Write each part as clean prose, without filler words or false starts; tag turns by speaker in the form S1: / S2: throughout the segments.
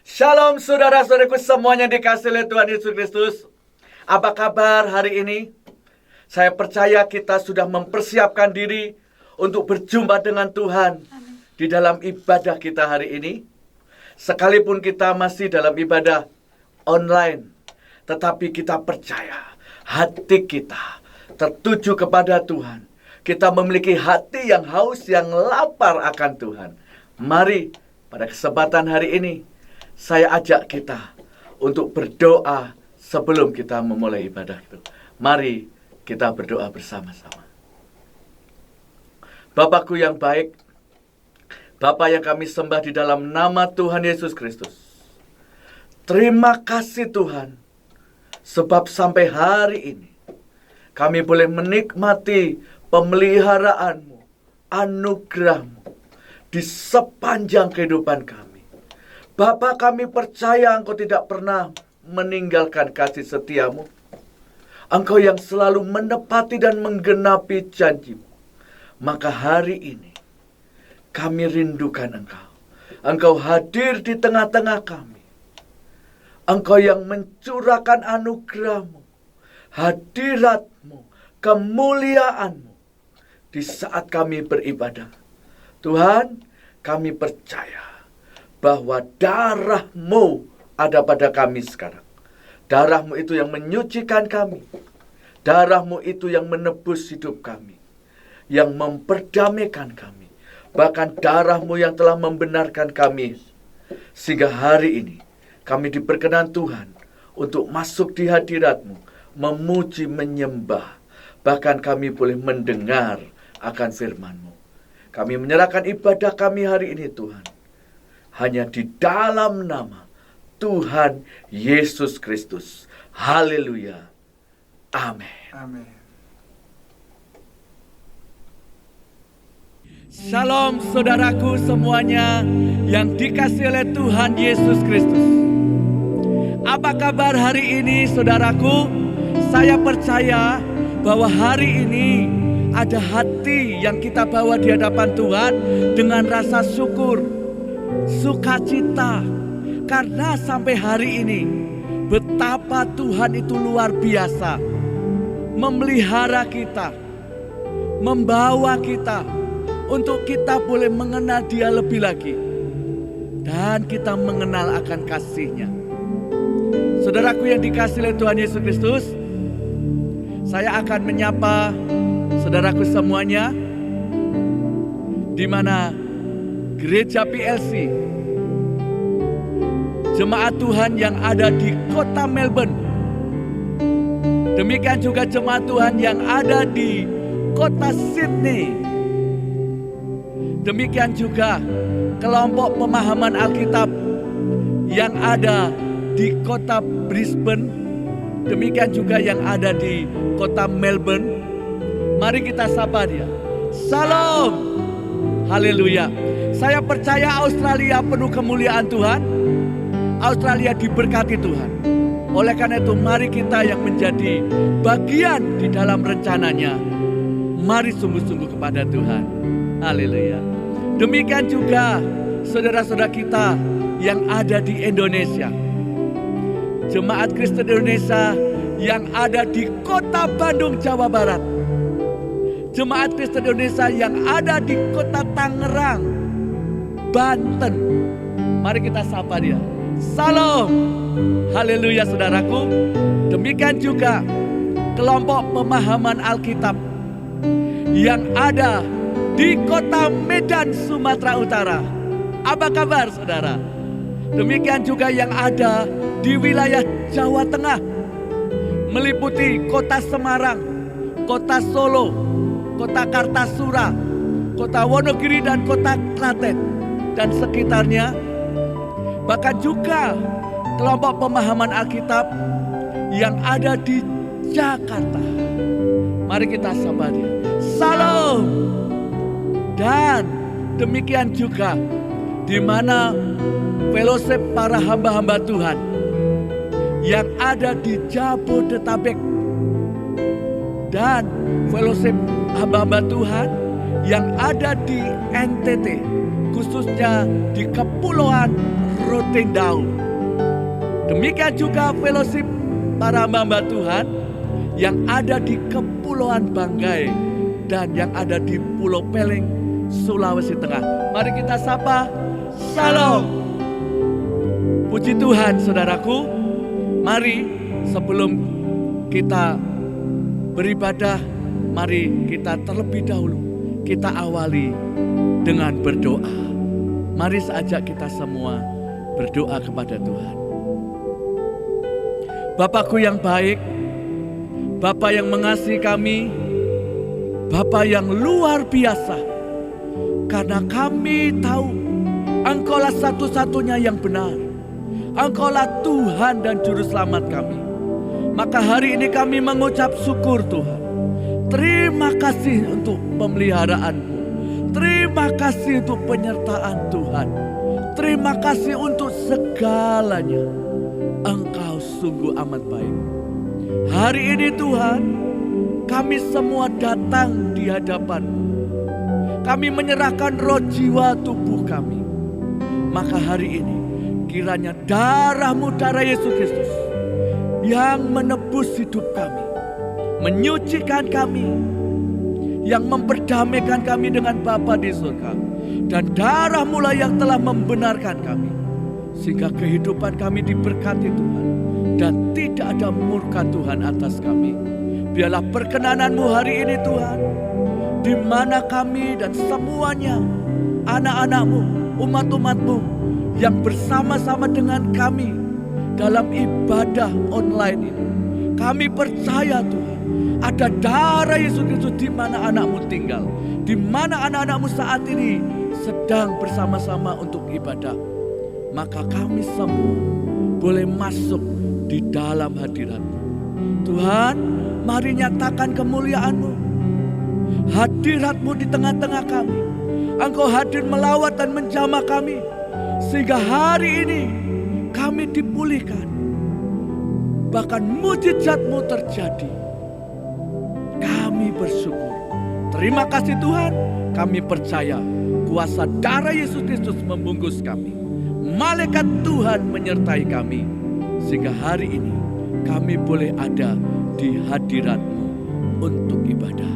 S1: Shalom saudara-saudaraku semuanya dikasih oleh Tuhan Yesus Kristus. Apa kabar hari ini? Saya percaya kita sudah mempersiapkan diri untuk berjumpa dengan Tuhan di dalam ibadah kita hari ini. Sekalipun kita masih dalam ibadah online, tetapi kita percaya hati kita tertuju kepada Tuhan. Kita memiliki hati yang haus, yang lapar akan Tuhan. Mari pada kesempatan hari ini saya ajak kita untuk berdoa sebelum kita memulai ibadah itu. Mari kita berdoa bersama-sama. Bapakku yang baik, Bapa yang kami sembah di dalam nama Tuhan Yesus Kristus. Terima kasih Tuhan, sebab sampai hari ini kami boleh menikmati pemeliharaanmu, anugerahmu di sepanjang kehidupan kami. Bapa, kami percaya Engkau tidak pernah meninggalkan kasih setiamu. Engkau yang selalu menepati dan menggenapi janjimu. Maka hari ini kami rindukan Engkau. Engkau hadir di tengah-tengah kami. Engkau yang mencurahkan anugerahmu, hadiratmu, kemuliaanmu di saat kami beribadah. Tuhan, kami percaya bahwa darah-Mu ada pada kami sekarang. Darah-Mu itu yang menyucikan kami. Darah-Mu itu yang menebus hidup kami, yang memperdamaikan kami. Bahkan darah-Mu yang telah membenarkan kami. Sehingga hari ini kami diperkenan Tuhan untuk masuk di hadirat-Mu, memuji, menyembah. Bahkan kami boleh mendengar akan firman-Mu. Kami menyerahkan ibadah kami hari ini Tuhan, hanya di dalam nama Tuhan Yesus Kristus. Haleluya. Amin.
S2: Amin.
S1: Shalom saudaraku semuanya yang dikasihi oleh Tuhan Yesus Kristus. Apa kabar hari ini saudaraku? Saya percaya bahwa hari ini ada hati yang kita bawa di hadapan Tuhan dengan rasa syukur, sukacita, karena sampai hari ini betapa Tuhan itu luar biasa memelihara kita, membawa kita untuk kita boleh mengenal Dia lebih lagi dan kita mengenal akan kasih-Nya. Saudaraku yang dikasihi oleh Tuhan Yesus Kristus, saya akan menyapa saudaraku semuanya di mana Gereja PLC, jemaat Tuhan yang ada di kota Melbourne. Demikian juga jemaat Tuhan yang ada di kota Sydney. Demikian juga kelompok pemahaman Alkitab yang ada di kota Brisbane. Demikian juga yang ada di kota Melbourne. Mari kita sapa dia. Salam. Haleluya. Saya percaya Australia penuh kemuliaan Tuhan. Australia diberkati Tuhan. Oleh karena itu mari kita yang menjadi bagian di dalam rencananya, mari sungguh-sungguh kepada Tuhan. Haleluya. Demikian juga saudara-saudara kita yang ada di Indonesia. Jemaat Kristen Indonesia yang ada di kota Bandung, Jawa Barat. Jemaat Kristen Indonesia yang ada di kota Tangerang, Banten. Mari kita sapa dia. Salam. Haleluya saudaraku. Demikian juga kelompok pemahaman Alkitab yang ada di kota Medan, Sumatera Utara. Apa kabar saudara? Demikian juga yang ada di wilayah Jawa Tengah, meliputi kota Semarang, kota Solo, kota Kartasura, kota Wonogiri dan kota Klaten dan sekitarnya. Bahkan juga kelompok pemahaman Alkitab yang ada di Jakarta. Mari kita sapa dia. Salam. Dan demikian juga di mana fellowship para hamba-hamba Tuhan yang ada di Jabodetabek dan fellowship hamba-hamba Tuhan yang ada di NTT, khususnya di Kepulauan Rotendau. Demikian juga fellowship para hamba Tuhan yang ada di Kepulauan Banggai dan yang ada di Pulau Peleng, Sulawesi Tengah. Mari kita sapa, Shalom. Puji Tuhan saudaraku. Mari sebelum kita beribadah, mari kita terlebih dahulu kita awali dengan berdoa. Mari seajak kita semua berdoa kepada Tuhan. Bapakku yang baik, Bapa yang mengasihi kami, Bapa yang luar biasa, karena kami tahu Engkaulah satu-satunya yang benar. Engkaulah Tuhan dan Juru Selamat kami. Maka hari ini kami mengucap syukur Tuhan. Terima kasih untuk pemeliharaan-Mu. Terima kasih untuk penyertaan Tuhan. Terima kasih untuk segalanya. Engkau sungguh amat baik. Hari ini Tuhan, kami semua datang di hadapan-Mu. Kami menyerahkan roh, jiwa, tubuh kami. Maka hari ini kiranya darah-Mu, darah Yesus Kristus yang menebus hidup kami, menyucikan kami, yang memperdamaikan kami dengan Bapa di surga, dan darah-Mu lah yang telah membenarkan kami, sehingga kehidupan kami diberkati Tuhan, dan tidak ada murka Tuhan atas kami. Biarlah perkenanan-Mu hari ini Tuhan, di mana kami dan semuanya anak-anak-Mu, umat-umat-Mu yang bersama-sama dengan kami dalam ibadah online ini. Kami percaya Tuhan, ada darah Yesus Kristus di mana anak-Mu tinggal, di mana anak-anak-Mu saat ini sedang bersama-sama untuk ibadah. Maka kami semua boleh masuk di dalam hadirat-Mu. Tuhan, mari nyatakan kemuliaan-Mu. Hadirat-Mu di tengah-tengah kami. Engkau hadir melawat dan menjamah kami, sehingga hari ini kami dipulihkan. Bahkan mujizat-Mu terjadi. Kami bersyukur. Terima kasih Tuhan. Kami percaya kuasa darah Yesus Kristus membungkus kami. Malaikat Tuhan menyertai kami. Sehingga hari ini kami boleh ada di hadirat-Mu untuk ibadah.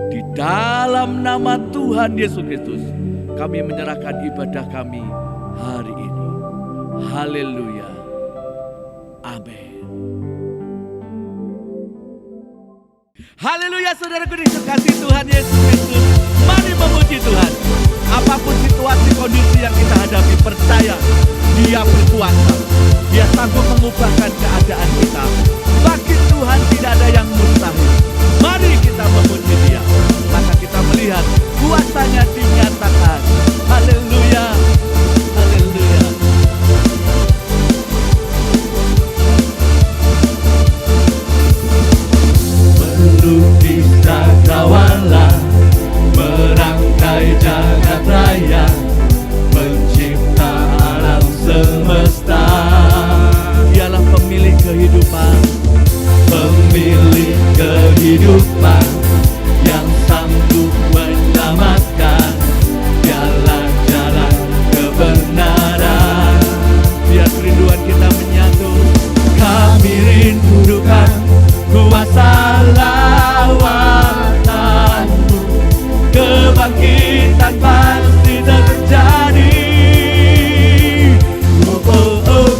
S1: Di dalam nama Tuhan Yesus Kristus, kami menyerahkan ibadah kami hari ini. Haleluya. Amin. Haleluya saudaraku dikasihi Tuhan Yesus Kristus. Mari memuji Tuhan. Apapun situasi kondisi yang kita hadapi, percaya Dia berkuasa. Dia sanggup mengubahkan keadaan kita. Bagi Tuhan tidak ada yang mustahil. Mari kita memuji Dia. Maka kita melihat kuasa-Nya dinyatakan. Haleluya. Haleluya.
S2: Melukis cakrawala, merangkai jagat raya, mencipta alam semesta.
S1: Dialah pemilik kehidupan,
S2: pemilik kehidupan yang sanggup menyelamatkan. Dialah jalan kebenaran.
S1: biar kerinduan kita menyatu.
S2: Kami rindukan kuasa lawanan-Mu, kebangkitan pasti terjadi. Oh, oh, oh.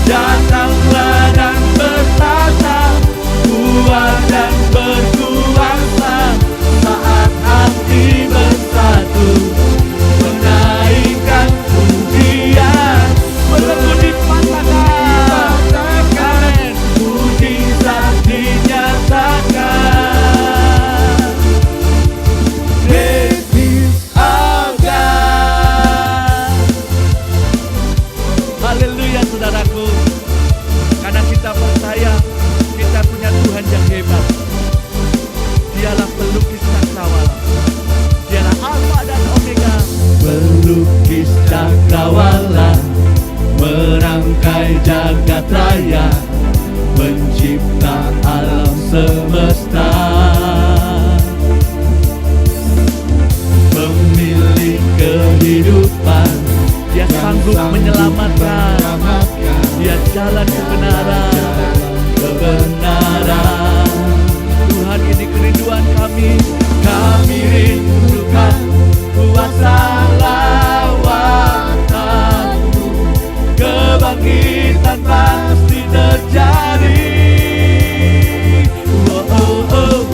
S2: Datanglah dan bertata, kuat dan berkuasa, saat hati bersatu, menaikkan pujian,
S1: Belenggu dipatahkan,
S2: mujizat dinyatakan. This is our God.
S1: haleluya saudaraku. Karena kita percaya kita punya Tuhan yang hebat. Dialah pelukis cakrawala. Dialah Alfa dan Omega.
S2: Melukis cakrawala, merangkai jagat raya, mencipta alam semesta. Pemilik kehidupan
S1: Dia sanggup menyelamatkan. Dia jalan kebenaran. Tuhan, ini kerinduan kami. Kami rindukan kuasa lawatan-Mu. Kebangkitan pasti terjadi. Oh, oh, oh.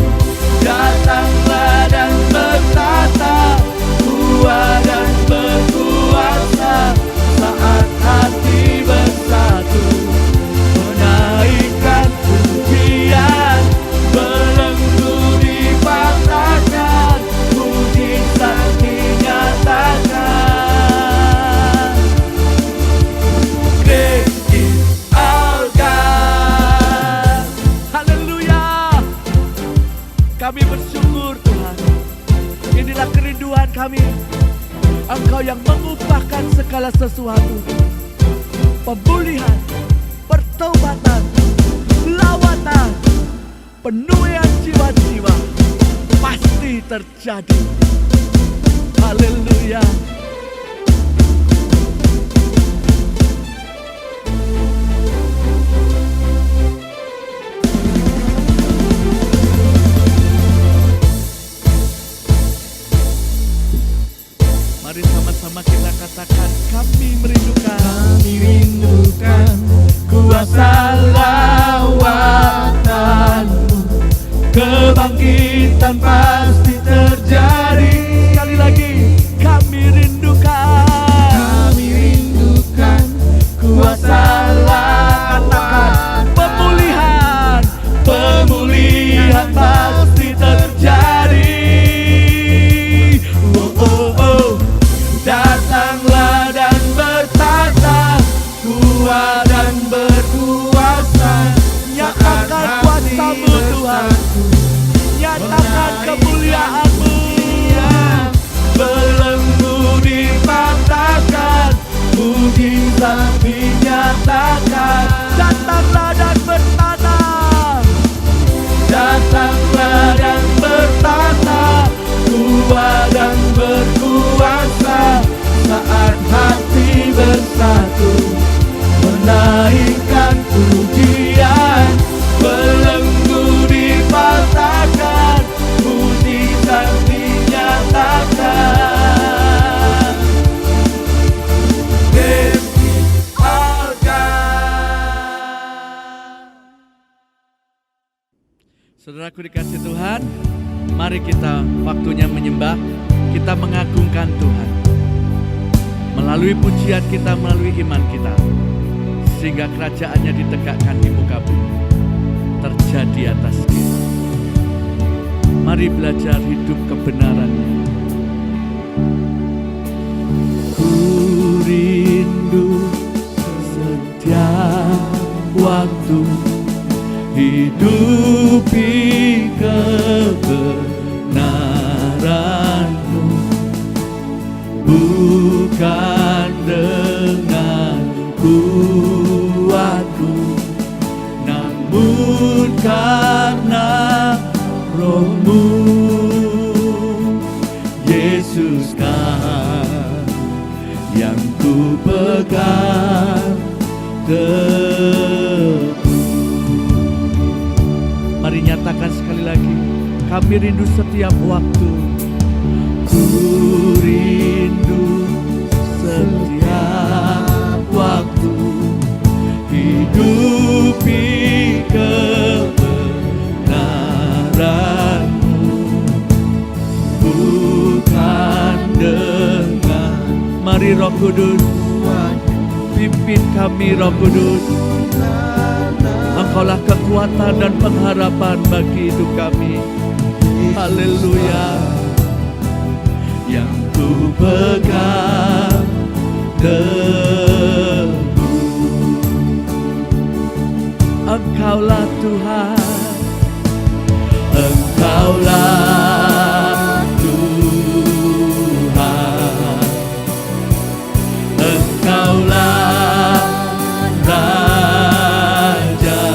S1: Datanglah dan bertata, kuat dan berkuasa. Saat hati bersatu, menaikkan pujian, belenggu dipatahkan, mujizat dinyatakan. Great is our God. Haleluya. Kami bersyukur Tuhan. Inilah kerinduan kami. Engkau yang mengubahkan segala sesuatu. Pemulihan, pertobatan, lawatan, penuaian jiwa-jiwa pasti terjadi. Haleluya. Mari sama-sama kita katakan, kami merindukan kuasa lawatan-Mu. Kebangkitan pasti terjadi. Sekali lagi, kami rindukan kuasa lawatan. Pemulihan pasti terjadi. Oh, oh, oh. Datanglah dan bertata, kuat dan berkuasa. Nyatakan kuasa-Mu Tuhan, nyatakan kemuliaan-Mu. Belenggu dipatahkan, mujizat dinyatakan. Datanglah dan bertata, datanglah dan bertata, kuat dan berkuasa. Saat hati bersatu, menaikkan pujian, belenggu dipatahkan, mujizat dinyatakan. Great is our God. Saudaraku dikasih Tuhan, mari kita waktunya menyembah, kita mengagungkan Tuhan. Melalui pujian kita, melalui iman kita, sehingga kerajaan-Nya ditegakkan di muka bumi, terjadi atas kita. Mari belajar hidup kebenaran-Nya. Ku rindu setiap waktu hidupi kebenaran-Mu, bukan dengan kuatku, namun karena Roh-Mu. Yesus kan yang ku pegang teguh. Mari nyatakan sekali lagi, kami rindu setiap waktu. Ku rindu setiap waktu hidupi kebenaran-Mu, bukan dengan. Mari Roh Kudus, pimpin kami Roh Kudus. Engkaulah kekuatan dan pengharapan bagi hidup kami. Haleluya. Yang ku pegang teguh, Engkaulah Tuhan, Engkaulah Tuhan, Engkaulah Raja,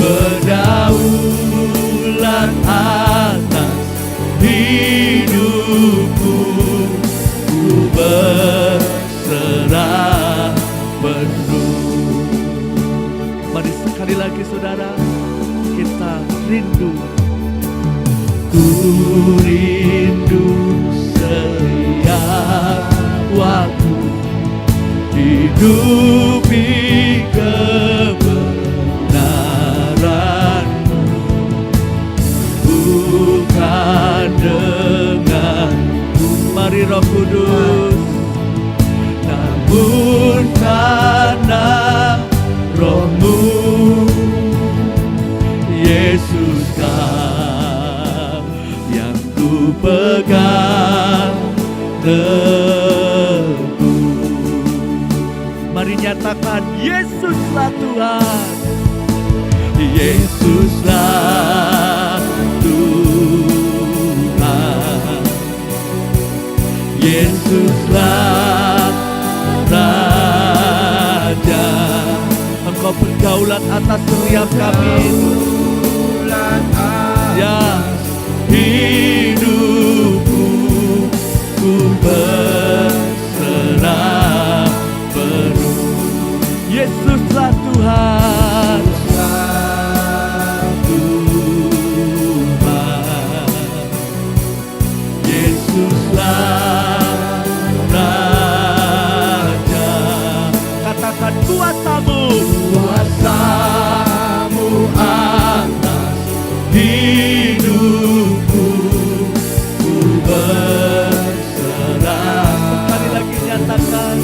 S1: berdaulat atas hidupku, ku berserah
S2: penuh.
S1: Mari sekali lagi saudara, kita rindu.
S2: Ku rindu setiap waktu hidupi kebenaran-Mu, bukan dengan
S1: Mari Roh Kudus,
S2: namun karena Roh-Mu. Yesus Kau yang ku pegang teguh.
S1: mari nyatakan Yesuslah Tuhan.
S2: Yesuslah Tuhan, Yesuslah Raja.
S1: Engkau pergaulan atas setiap kami.
S2: Ya, hidupku ku berserah penuh.
S1: Yesuslah Tuhan.
S2: Yesuslah Raja.
S1: Katakan kuasa-Mu,
S2: Kuasa-Mu atas hidupku, ku berserah.
S1: sekali lagi nyatakan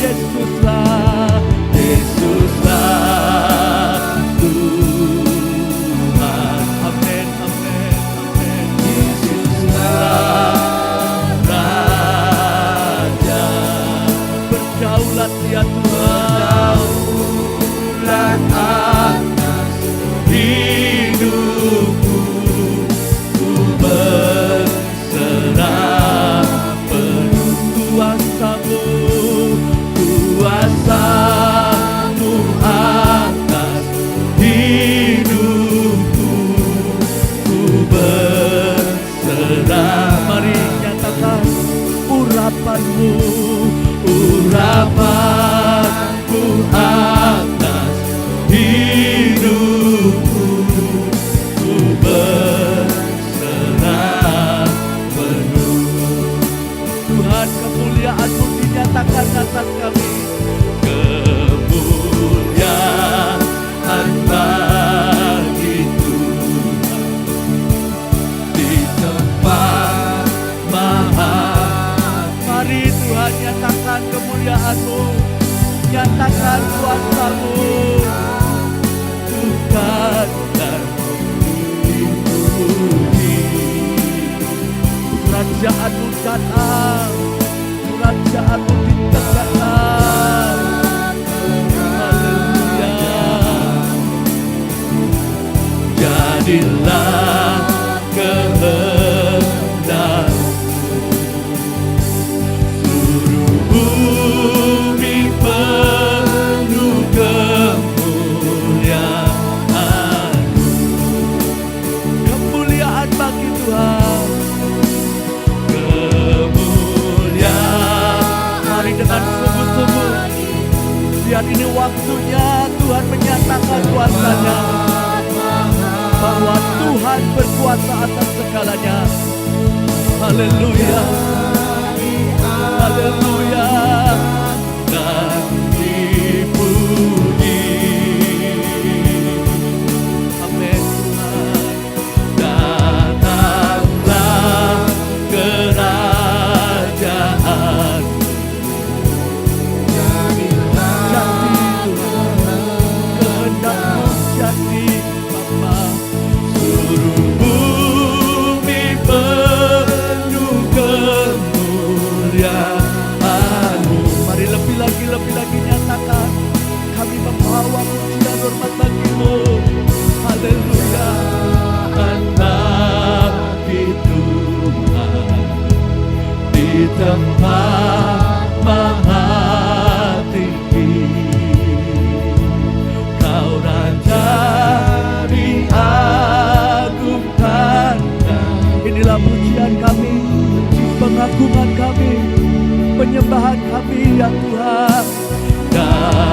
S1: Yesuslah.
S2: Yesuslah Tuhan,
S1: Amin, amin, amin.
S2: Yesuslah Raja.
S1: Berdaulat ya Tuhan.
S2: Berdaulat atas hidupku, ku berserah penuh.
S1: Kuasa-Mu,
S2: Kuasa-Mu atas hidupku, ku berserah.
S1: mari nyatakan urapan-Mu,
S2: Urapan-Mu atas hidupku, ku berserah penuh.
S1: Tuhan, kemuliaan-Mu dinyatakan atas kami.
S2: Kemuliaan bagi Tuhan di tempat maha.
S1: Mari Tuhan nyatakan kemuliaan-Mu, nyatakan kuasa-Mu.
S2: Bukan dan dipuji.
S1: Kerajaan-Mu datang, kerajaan-Mu ditegakkan. Haleluya.
S2: Jadilah kehendak seluruh bumi penuh kemuliaan.
S1: Kemuliaan bagi Tuhan.
S2: Kemuliaan.
S1: Mari dengan sungguh-sungguh, biar ini waktunya Tuhan menyatakan kuasa-Nya, bahwa Tuhan berkuasa atas segalanya. Haleluya, haleluya.
S2: Dan dipuji.
S1: Amin Tuhan.
S2: Datanglah kerajaan.
S1: Jadi Tuhan, kehendak-Mu jadi Bapa.
S2: Seluruh bumi penuh kemuliaan-Mu.
S1: Mari lebih lagi nyatakan, kami membawa pujian hormat bagi-Mu. Haleluya.
S2: Bagi Tuhan di tempat maha tinggi. Kau Raja diagungkan.
S1: Inilah pujian kami, pengagungan kami, penyembahan kami ya Tuhan.
S2: Dan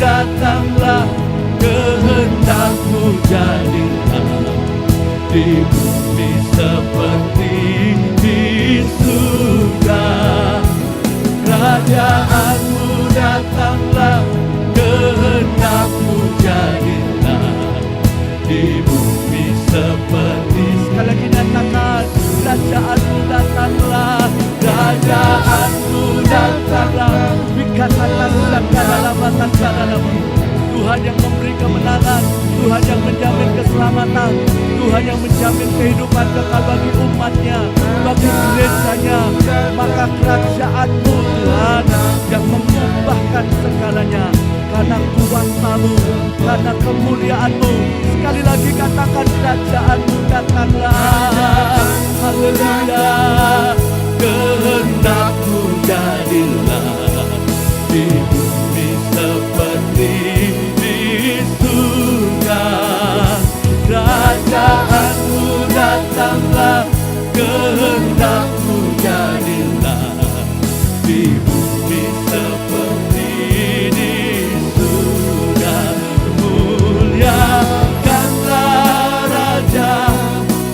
S2: datanglah, kehendak-Mu jadilah di bumi seperti di surga. Kerajaan-Mu datanglah, kehendak-Mu jadilah di bumi seperti.
S1: Sekali lagi nyatakan, kerajaan-Mu datanglah,
S2: kerajaan-Mu datanglah.
S1: Bikatakan dalam Tuhan yang memberi kemenangan, Tuhan yang menjamin keselamatan, Tuhan yang menjamin kehidupan kekal bagi umatnya, bagi gerejanya. Maka kerajaan-Mu Tuhan yang mengubahkan segalanya, karena kuasa-Mu, karena kemuliaan-Mu. Sekali lagi katakan, kerajaan-Mu datanglah. Haleluya.
S2: Kehendak-Mu jadilah di bumi seperti di surga. Kerajaan-Mu datanglah, kehendak-Mu jadilah di bumi seperti di surga. Muliakanlah Raja.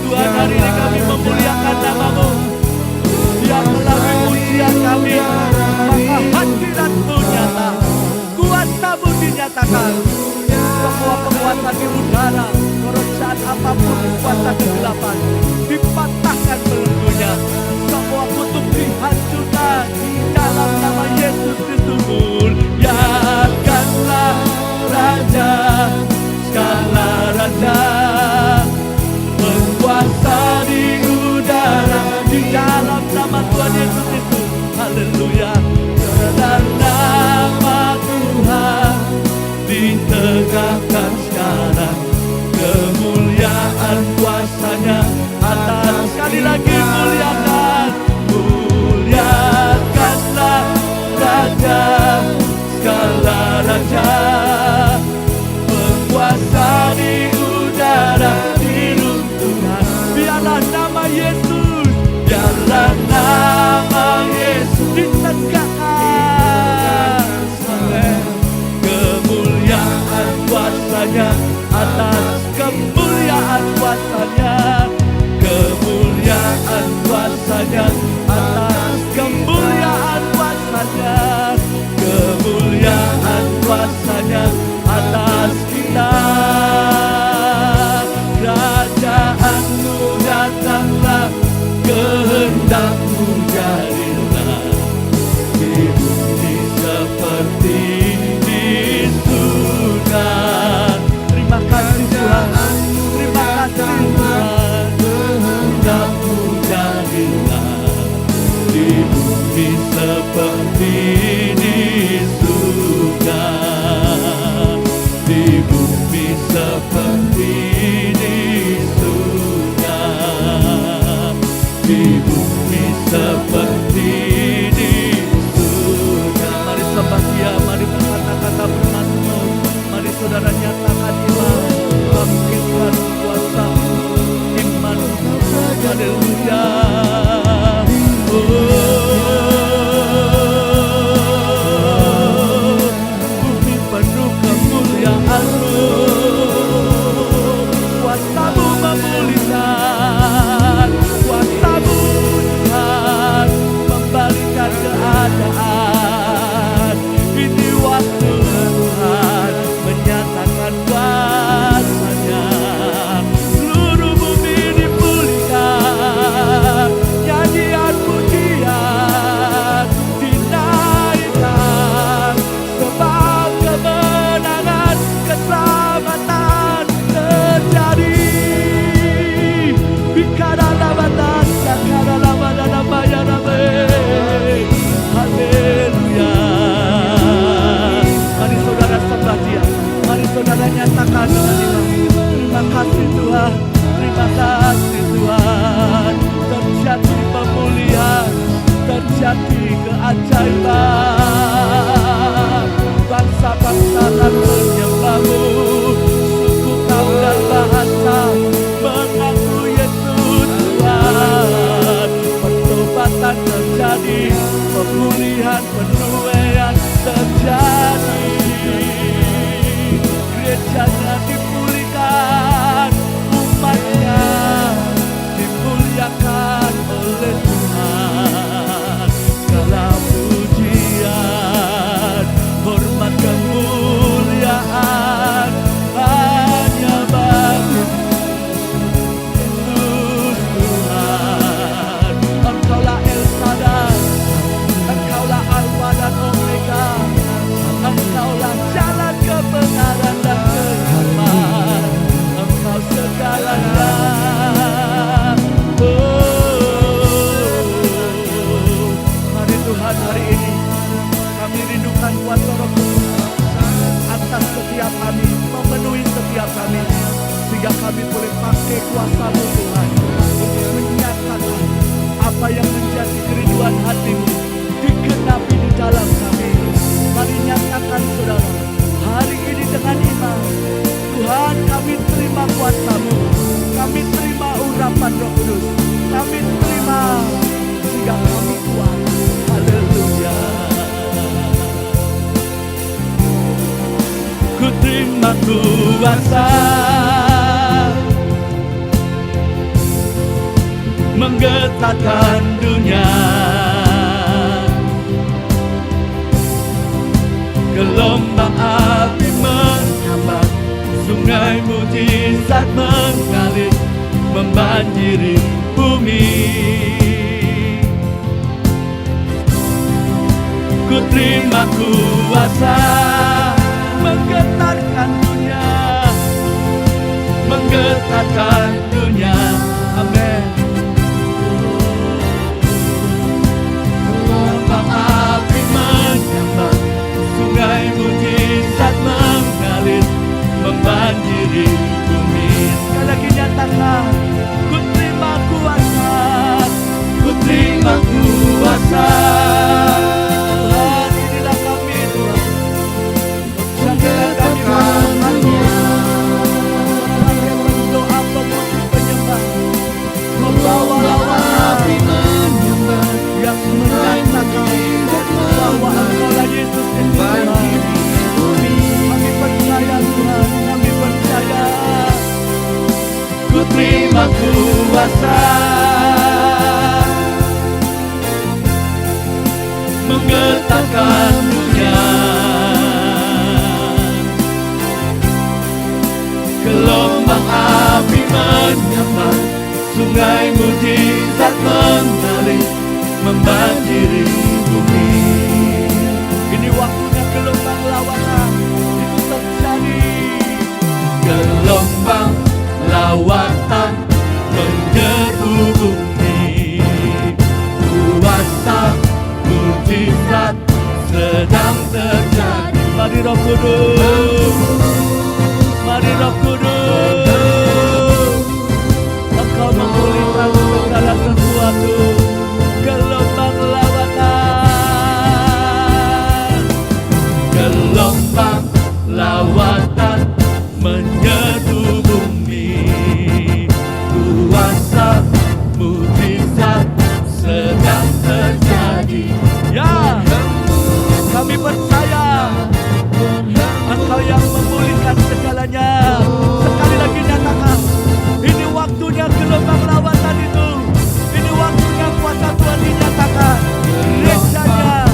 S1: Tuhan, hari ini kami memuliakan nama-Mu yang melalui ujian kami, maka hadirat-Mu nyata, kuasa-Mu dinyatakan. Semua kekuatan di udara, kerajaan apapun, kuasa kegelapan dipatahkan belenggunya. Semua kutub dihancurkan dalam nama Yesus Kristus.
S2: Muliakanlah Raja, segala raja berkuasa di udara,
S1: Di dalam nama Tuhan Yesus Kristus. Haleluya.
S2: dan nama Tuhan ditegakkan sekarang. Kemuliaan kuasa-Nya atas.
S1: Sekali lagi muliakan.
S2: Muliakanlah Raja, segala raja berkuasa di udara, di runtuhan.
S1: Biarlah nama Yesus,
S2: Biarlah nama Yesus
S1: ditegakkan.
S2: kemuliaan kuasa-Nya atas.
S1: Kemuliaan kuasa-Nya,
S2: Kemuliaan kuasa-Nya atas.
S1: kemuliaan kuasa-Nya,
S2: Kemuliaan kuasa-Nya atas kita. Kerajaan-Mu datanglah, kehendak-Mu jadilah di bumi seperti di surga.
S1: Terima kasih Tuhan, terima kasih Tuhan.
S2: Kehendak-Mu jadilah di bumi seperti di surga. Di bumi seperti di surga. Di bumi seperti di surga.
S1: Mari sembah Dia, mari berkata-kata bermazmur, mari saudara nyatakan iman, bangkitkan kuasa iman. Haleluya.
S2: Bumi penuh kemuliaan-Mu,
S1: Kuasa-Mu memulihkan, kuasa-Mu Tuhan membalikan keadaan. Ini waktu Tuhan menyatakan kuasa-Nya. Seluruh bumi dipulihkan, nyanyian pujian dinaikkan, sebab kemenangan, keselamatan terjadi. Bikadalabatan, sakadalamadalamayanabe. Haleluya. Mari saudara sembah Dia, mari saudara nyatakan dengan iman. Terima kasih Tuhan, terima kasih Tuhan. Terjadi pemulihan, terjadi keajaiban. Bangsa-bangsa akan menyembah-Mu, suku kaum dan bahasa mengaku Yesus Tuhan. Pertobatan terjadi, pemulihan penuaian terjadi. Kami terima sehingga kami kuat. Haleluya.
S2: Ku terima kuasa menggetarkan dunia. Gelombang api menyambar, sungai mujizat mengalir, membanjiri bumi. Ku terima kuasa menggetarkan dunia, menggetarkan dunia. Amin. Gelombang api menyambar, sungai mujizat mengalir, membanjiri bumi.
S1: Sekali lagi nyatakan, ku terima kuasa.
S2: Ku terima kuasa.
S1: Tuhan, inilah kami Tuhan. Inilah kami mengasihi. Pakai berdoa pemuji penyembah, membawa lawan yang menyatakan bahwa Engkaulah Yesus itu Tuhan. Kami percaya Tuhan, kami percaya.
S2: Ku terima kuasa menggetarkan dunia. Gelombang api menyambar, sungai mujizat mengalir, membanjiri bumi.
S1: Ini waktunya gelombang lawatan itu terjadi.
S2: Gelombang lawatan menyeru bumi. Kuasa mujizat sedang terjadi.
S1: Mari Roh Kudus, mari Roh Kudus, Engkau memulihkan segala sesuatu. Gelombang lawatan,
S2: Gelombang lawatan menyeru bumi. Kuasa mujizat sedang terjadi.
S1: ya kami percaya Engkau yang memulihkan segalanya. Sekali lagi nyatakan, ini waktunya gelombang lawatan itu. Ini waktunya kuasa Tuhan dinyatakan. Gerejanya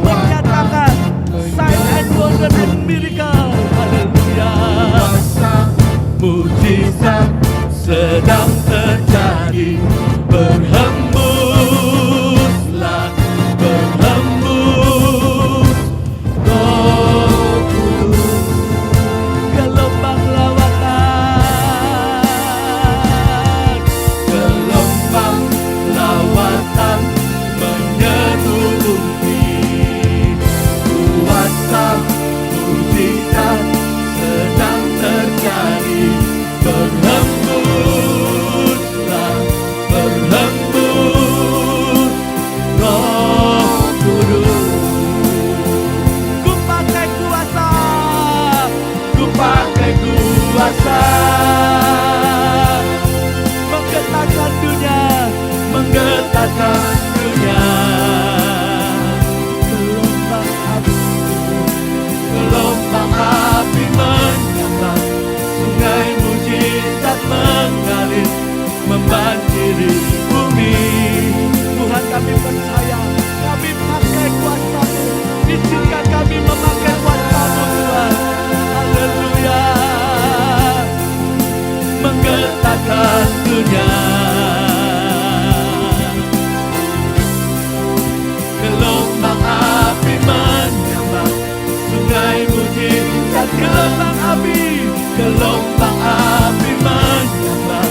S1: menyatakan sign and wonder and miracle. Haleluya.
S2: Kuasa mujizat sedang terjadi. Berhembuslah, berhembus Roh Kudus.
S1: Gelombang lawatan,
S2: Gelombang lawatan menyeru bumi. Kuasa mujizat sedang terjadi. Berhembuslah, berhembus Roh Kudus.
S1: ku pakai kuasa.
S2: Ku pakai kuasa
S1: Menggetarkan dunia.
S2: menggetarkan dunia.
S1: Gelombang api,
S2: Gelombang api menyambar, sungai mujizat mengalir, membanjiri bumi.
S1: Tuhan kami percaya, kami pakai kuasa-Mu. Izinkan kami memakai kuasa-Mu Tuhan. Haleluya.
S2: Menggetarkan dunia. Gelombang api menyambar, sungai mujizat.
S1: Gelombang api,
S2: Gelombang api menyambar,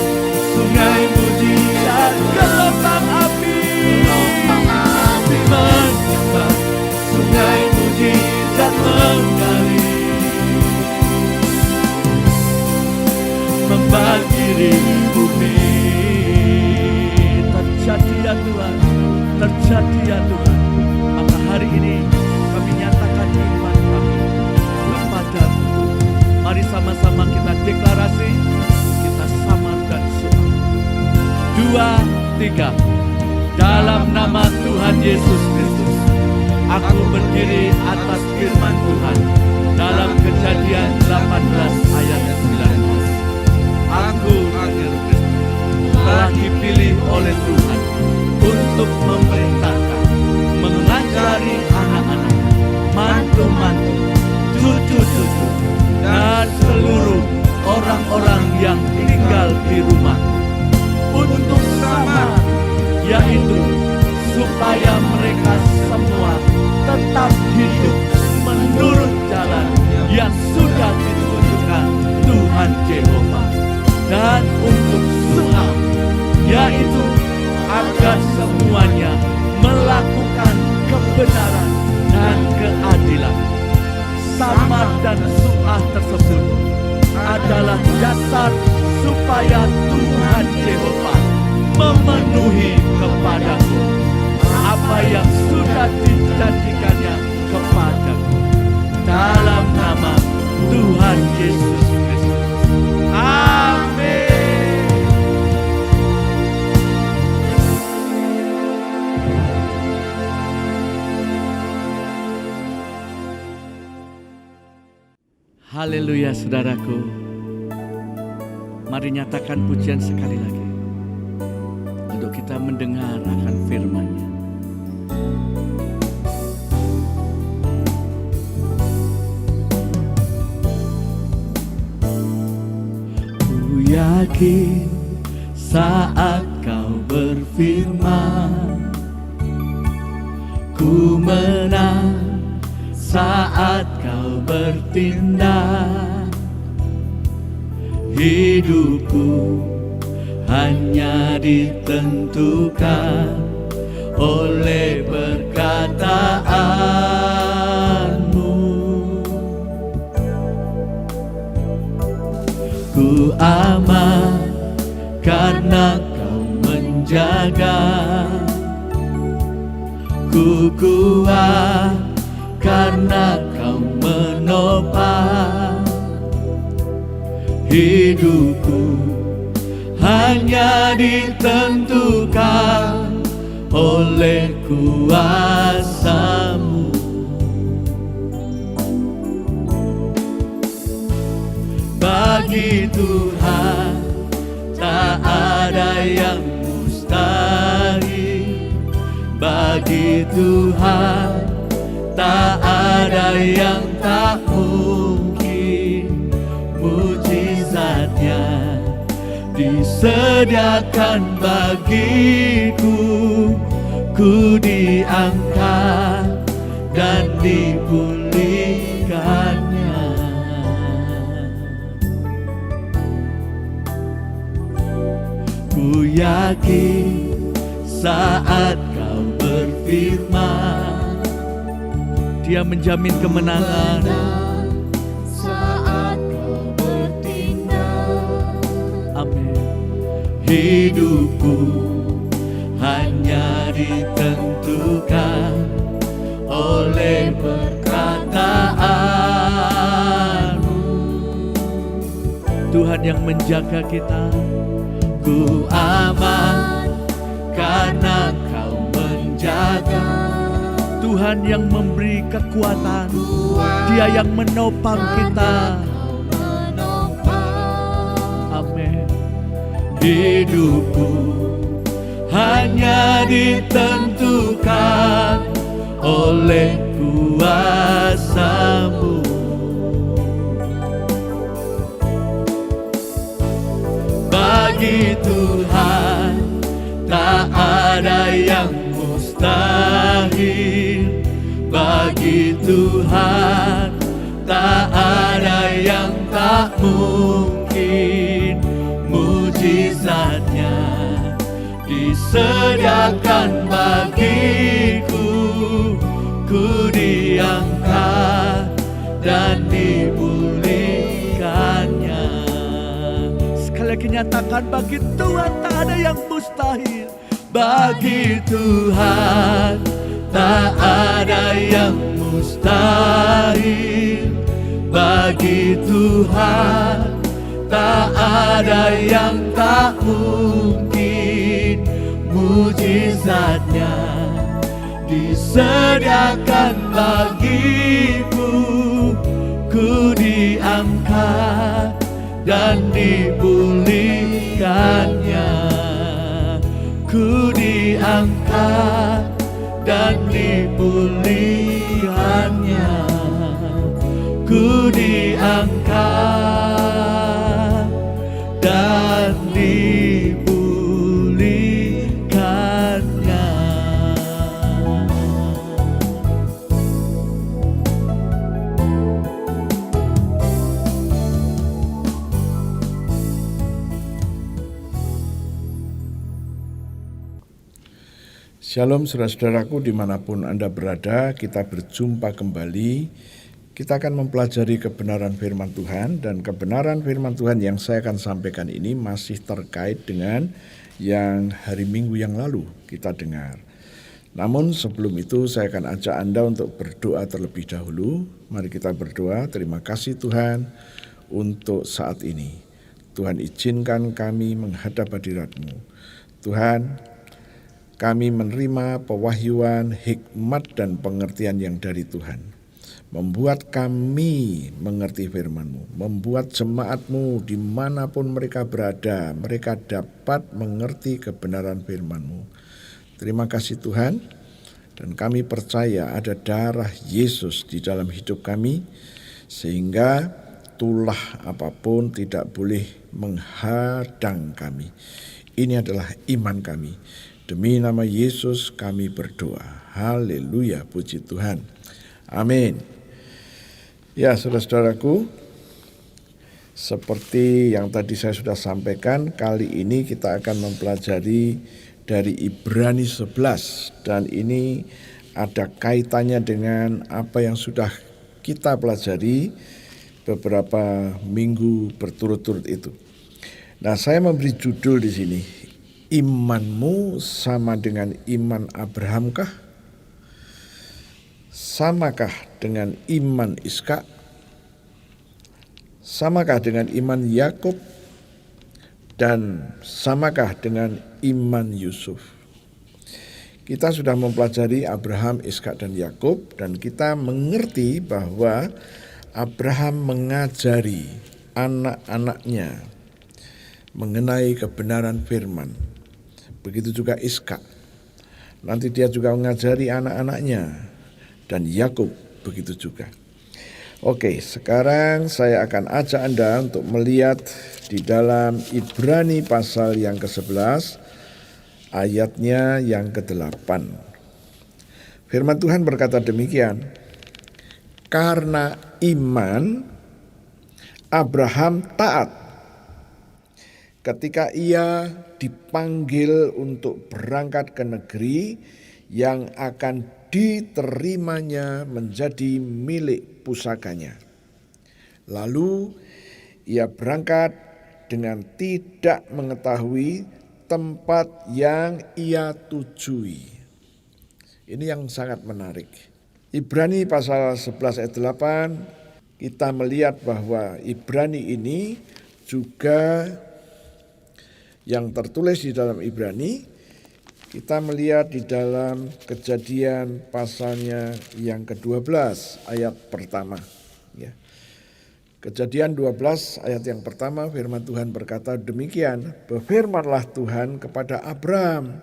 S2: sungai mujizat.
S1: gelombang api,
S2: Gelombang api menyambar, sungai mujizat mengalir, membanjiri bumi.
S1: terjadi ya Tuhan, terjadi ya Tuhan. Maka hari ini kami nyatakan iman kami kepada-Mu. Mari sama-sama kita deklarasi, kita sama dan soal. 2, ketiga. Dalam nama Tuhan Yesus Kristus, aku berdiri atas firman Tuhan dalam Kejadian 18 ayat 19. Aku Daniel Kristus telah dipilih oleh Tuhan untuk memerintahkan, mengajari anak-anak, mantu-mantu, cucu-cucu, dan seluruh orang-orang yang tinggal di rumah untuk sama, yaitu supaya mereka semua tetap hidup menurut jalan yang sudah ditunjukkan Tuhan Yehova, dan untuk semua, yaitu agar semuanya melakukan kebenaran dan keadilan. Samar dan suah tersebut adalah dasar supaya Tuhan Yehova memenuhi kepadaku apa yang sudah dijanjikannya kepadaku. Dalam nama Tuhan Yesus Kristus. Amin. Haleluya saudaraku. Mari nyatakan pujian sekali lagi untuk kita mendengar akan firman-Nya. Ku yakin saat kau berfirman, ku menang saat kau bertindak. Hidupku hanya ditentukan oleh perkataanmu. Ku aman karena kau menjaga. Ku kuat karena kau menopang. Hidupku hanya ditentukan oleh kuasa-Mu. Bagi Tuhan tak ada yang mustahil. Bagi Tuhan tak ada yang tak mungkin. Mujizatnya disediakan bagiku. Ku diangkat dan dipulihkannya. Ku yakin saat kau berfirman, Dia menjamin kemenangan.
S2: Saat kau bertindak,
S1: Amin.
S2: hidupku hanya ditentukan oleh perkataan-Mu.
S1: Tuhan yang menjaga kita.
S2: Ku aman karena Kau menjaga.
S1: Tuhan yang memberi kekuatan. Dia yang menopang kita. Amin.
S2: Hidupku hanya ditentukan oleh kuasa-Mu. Bagi Tuhan tak ada yang mustahil. Bagi Tuhan tak ada yang tak mungkin. Mujizatnya disediakan bagiku. Ku diangkat dan dipulihkannya.
S1: Sekali lagi nyatakan, bagi Tuhan tak ada yang mustahil.
S2: Bagi Tuhan tak ada yang mustahil. Bagi Tuhan tak ada yang tak mungkin. mujizatnya disediakan bagiku. Ku diangkat dan dipulihkannya. Ku diangkat dan dipulihkannya. Ku diangkat dan dipulihkannya.
S3: Shalom saudara-saudaraku dimanapun Anda berada, kita berjumpa kembali. Kita akan mempelajari kebenaran firman Tuhan, dan kebenaran firman Tuhan yang saya akan sampaikan ini masih terkait dengan yang hari Minggu yang lalu kita dengar. Namun sebelum itu saya akan ajak Anda untuk berdoa terlebih dahulu. Mari kita berdoa. Terima kasih Tuhan untuk saat ini. Tuhan, izinkan kami menghadap hadirat-Mu. Tuhan, kami menerima pewahyuan, hikmat, dan pengertian yang dari Tuhan. Membuat kami mengerti firman-Mu. Membuat jemaat-Mu dimanapun mereka berada, mereka dapat mengerti kebenaran firman-Mu. Terima kasih Tuhan. Dan kami percaya ada darah Yesus di dalam hidup kami, sehingga tulah apapun tidak boleh menghadang kami. Ini adalah iman kami. Demi nama Yesus kami berdoa. Haleluya, puji Tuhan. Amin. Ya, saudara-saudaraku, seperti yang tadi saya sudah sampaikan, kali ini kita akan mempelajari dari Ibrani 11. Dan ini ada kaitannya dengan apa yang sudah kita pelajari beberapa minggu berturut-turut itu. Nah, saya memberi judul di sini, imanmu sama dengan iman Abrahamkah? Samakah dengan iman Ishak? Samakah dengan iman Yakub? Dan samakah dengan iman Yusuf? Kita sudah mempelajari Abraham, Ishak, dan Yakub, dan kita mengerti bahwa Abraham mengajari anak-anaknya mengenai kebenaran firman. Begitu juga Ishak. Nanti dia juga mengajari anak-anaknya, dan Yakub begitu juga. Oke, sekarang saya akan ajak Anda untuk melihat di dalam Ibrani pasal yang ke-11, ayatnya yang ke-8. Firman Tuhan berkata demikian, karena iman Abraham taat ketika ia dipanggil untuk berangkat ke negeri yang akan diterimanya menjadi milik pusakanya. Lalu ia berangkat dengan tidak mengetahui tempat yang ia tujui. Ini yang sangat menarik. Ibrani pasal 11 ayat 8, kita melihat bahwa Ibrani ini juga yang tertulis di dalam Ibrani, kita melihat di dalam Kejadian pasalnya yang ke-12 ayat pertama. Ya. Kejadian 12 ayat yang pertama, firman Tuhan berkata demikian, berfirmanlah Tuhan kepada Abram,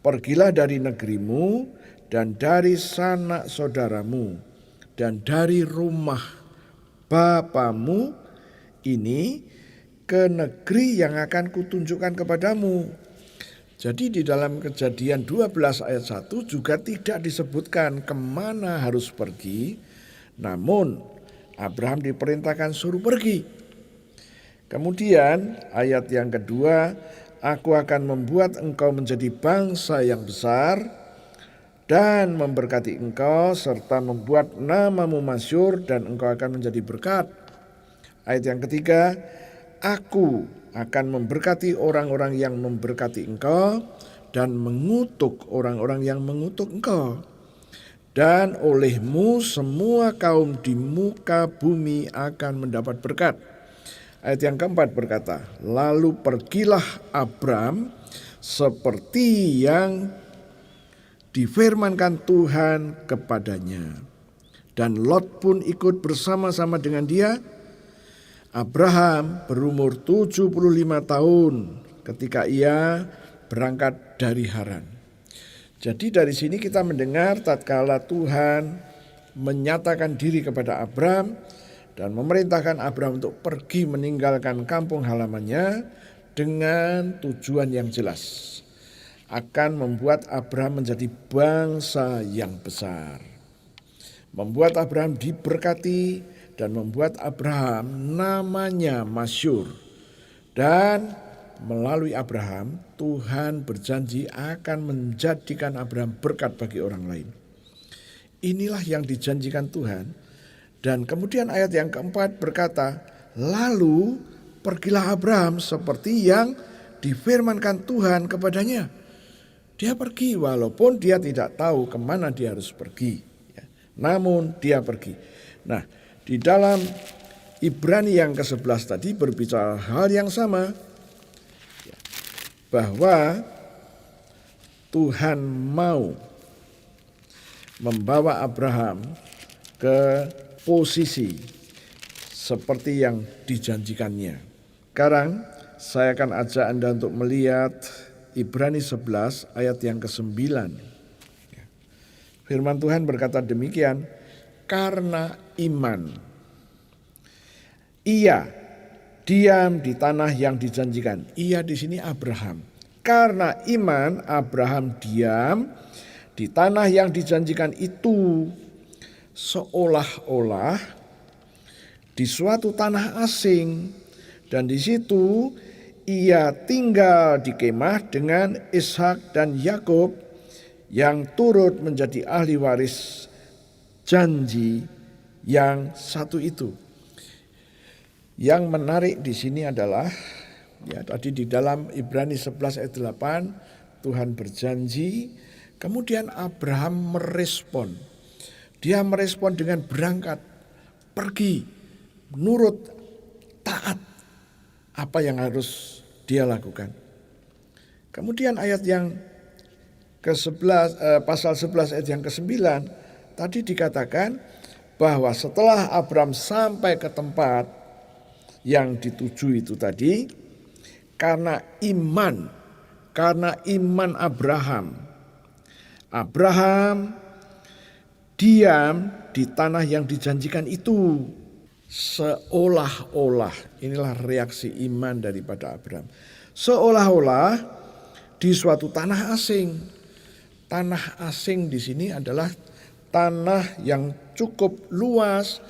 S3: pergilah dari negerimu dan dari sanak saudaramu dan dari rumah bapamu ini ke negeri yang akan kutunjukkan kepadamu. Jadi di dalam Kejadian 12 ayat 1 juga tidak disebutkan kemana harus pergi, namun Abraham diperintahkan suruh pergi. Kemudian ayat yang kedua, aku akan membuat engkau menjadi bangsa yang besar dan memberkati engkau serta membuat namamu masyhur dan engkau akan menjadi berkat. Ayat yang ketiga, aku akan memberkati orang-orang yang memberkati engkau dan mengutuk orang-orang yang mengutuk engkau. Dan olehmu semua kaum di muka bumi akan mendapat berkat. Ayat yang keempat berkata, lalu pergilah Abram seperti yang difirmankan Tuhan kepadanya. Dan Lot pun ikut bersama-sama dengan dia. Abraham berumur 75 tahun ketika ia berangkat dari Haran. Jadi dari sini kita mendengar tatkala Tuhan menyatakan diri kepada Abraham dan memerintahkan Abraham untuk pergi meninggalkan kampung halamannya dengan tujuan yang jelas. Akan membuat Abraham menjadi bangsa yang besar. Membuat Abraham diberkati dan membuat Abraham namanya masyhur. Dan melalui Abraham Tuhan berjanji akan menjadikan Abraham berkat bagi orang lain. Inilah yang dijanjikan Tuhan. Dan kemudian ayat yang keempat berkata, lalu pergilah Abraham seperti yang difirmankan Tuhan kepadanya. Dia pergi walaupun dia tidak tahu kemana dia harus pergi. Namun dia pergi. Nah, di dalam Ibrani yang ke-11 tadi berbicara hal yang sama. Bahwa Tuhan mau membawa Abraham ke posisi seperti yang dijanjikannya. Sekarang saya akan ajak Anda untuk melihat Ibrani 11 ayat yang ke-9. Firman Tuhan berkata demikian, karena iman ia diam di tanah yang dijanjikan. Ia di sini Abraham. Karena iman Abraham diam di tanah yang dijanjikan itu, seolah-olah di suatu tanah asing, dan di situ ia tinggal di kemah dengan Ishak dan Yakub yang turut menjadi ahli waris janji yang satu itu. Yang menarik di sini adalah tadi di dalam Ibrani 11 ayat 8 Tuhan berjanji, kemudian Abraham merespon. Dia merespon dengan berangkat, pergi, nurut, taat apa yang harus dia lakukan. Kemudian ayat yang ke-11 pasal 11 ayat yang ke-9 tadi dikatakan bahwa setelah Abraham sampai ke tempat yang dituju itu tadi, karena iman Abraham diam di tanah yang dijanjikan itu. Seolah-olah, inilah reaksi iman daripada Abraham. Seolah-olah di suatu tanah asing. Tanah asing di sini adalah tanah yang cukup luas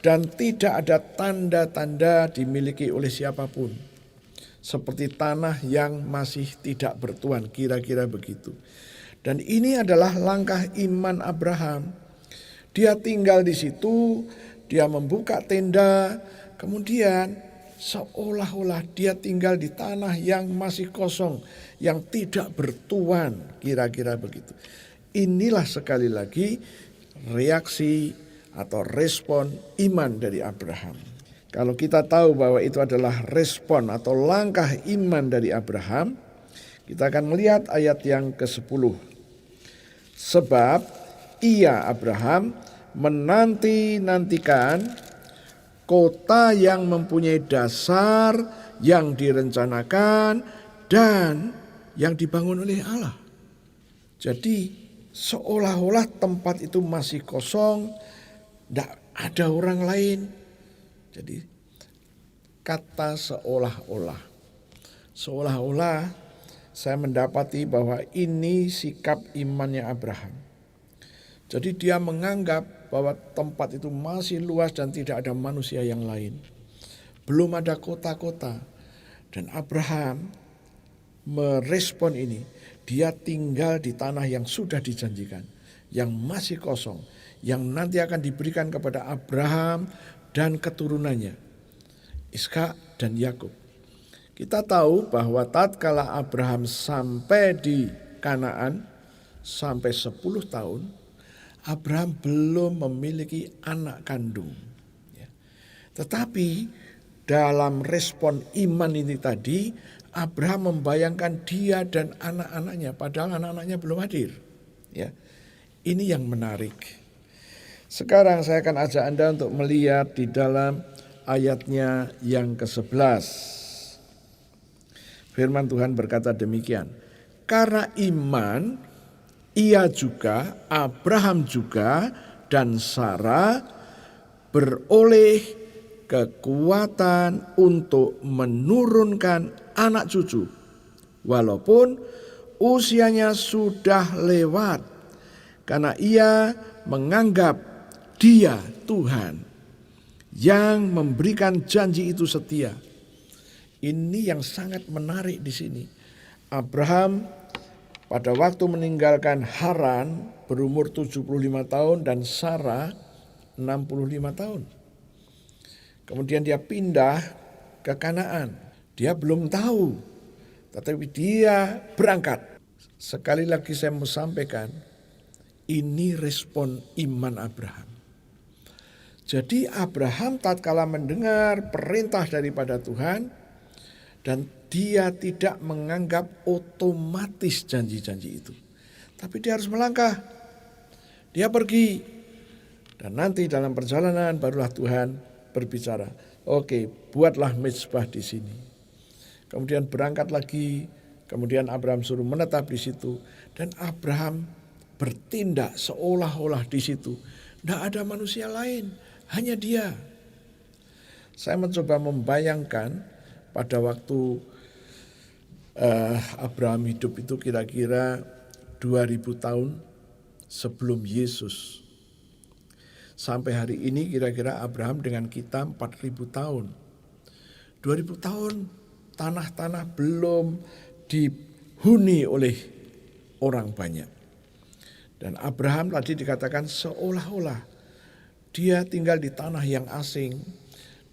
S3: dan tidak ada tanda-tanda dimiliki oleh siapapun. Seperti tanah yang masih tidak bertuan, kira-kira begitu. Dan ini adalah langkah iman Abraham. Dia tinggal di situ, dia membuka tenda, kemudian seolah-olah dia tinggal di tanah yang masih kosong, yang tidak bertuan, kira-kira begitu. Inilah sekali lagi reaksi atau respon iman dari Abraham. Kalau kita tahu bahwa itu adalah respon atau langkah iman dari Abraham, kita akan melihat ayat yang ke-10. Sebab ia Abraham menanti-nantikan kota yang mempunyai dasar, yang direncanakan dan yang dibangun oleh Allah. Jadi seolah-olah tempat itu masih kosong, tidak ada orang lain. Jadi kata seolah-olah saya mendapati bahwa ini sikap imannya Abraham. Jadi dia menganggap bahwa tempat itu masih luas dan tidak ada manusia yang lain. Belum ada kota-kota. Dan Abraham merespon ini. Dia tinggal di tanah yang sudah dijanjikan. Yang masih kosong. Yang nanti akan diberikan kepada Abraham dan keturunannya. Ishak dan Yakub. Kita tahu bahwa tatkala Abraham sampai di Kanaan sampai 10 tahun, Abraham belum memiliki anak kandung. Tetapi dalam respon iman ini tadi, Abraham membayangkan dia dan anak-anaknya, padahal anak-anaknya belum hadir. Ya, ini yang menarik. Sekarang saya akan ajak Anda untuk melihat di dalam ayatnya yang ke-11. Firman Tuhan berkata demikian. Karena iman, ia juga, Abraham juga, dan Sarah beroleh kekuatan untuk menurunkan anak cucu, walaupun usianya sudah lewat, karena ia menganggap Dia Tuhan yang memberikan janji itu setia. Ini yang sangat menarik di sini. Abraham pada waktu meninggalkan Haran berumur 75 tahun dan Sarah 65 tahun. Kemudian dia pindah ke Kanaan. Dia belum tahu, tetapi dia berangkat. Sekali lagi saya mau sampaikan, ini respon iman Abraham. Jadi Abraham tatkala mendengar perintah daripada Tuhan, dan dia tidak menganggap otomatis janji-janji itu. Tapi dia harus melangkah. Dia pergi. Dan nanti dalam perjalanan barulah Tuhan berbicara, oke, buatlah mezbah di sini. Kemudian berangkat lagi, kemudian Abraham suruh menetap di situ, dan Abraham bertindak seolah-olah di situ tidak ada manusia lain, hanya dia. Saya mencoba membayangkan pada waktu Abraham hidup itu kira-kira 2000 tahun sebelum Yesus. Sampai hari ini kira-kira Abraham dengan kita 4000 tahun. 2000 tahun tanah-tanah belum dihuni oleh orang banyak. Dan Abraham tadi dikatakan seolah-olah dia tinggal di tanah yang asing.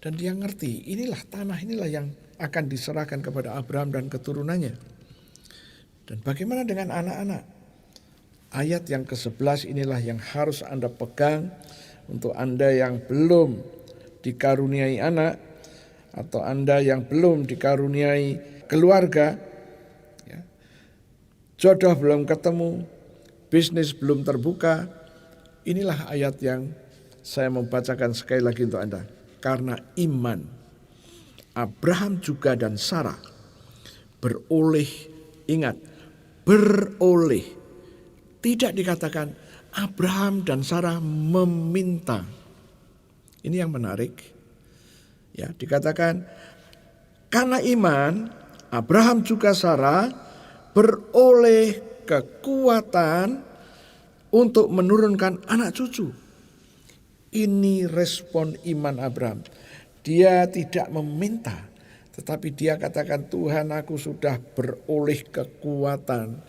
S3: Dan dia ngerti inilah tanah inilah yang akan diserahkan kepada Abraham dan keturunannya. Dan bagaimana dengan anak-anak? Ayat yang ke-11 inilah yang harus Anda pegang. Untuk Anda yang belum dikaruniai anak, atau Anda yang belum dikaruniai keluarga, ya, jodoh belum ketemu, bisnis belum terbuka, inilah ayat yang saya membacakan sekali lagi untuk Anda. Karena iman, Abraham juga dan Sarah beroleh, ingat, beroleh, tidak dikatakan Abraham dan Sarah meminta. Ini yang menarik. Ya, dikatakan karena iman Abraham juga Sarah beroleh kekuatan untuk menurunkan anak cucu. Ini respon iman Abraham. Dia tidak meminta, tetapi dia katakan, Tuhan, aku sudah beroleh kekuatan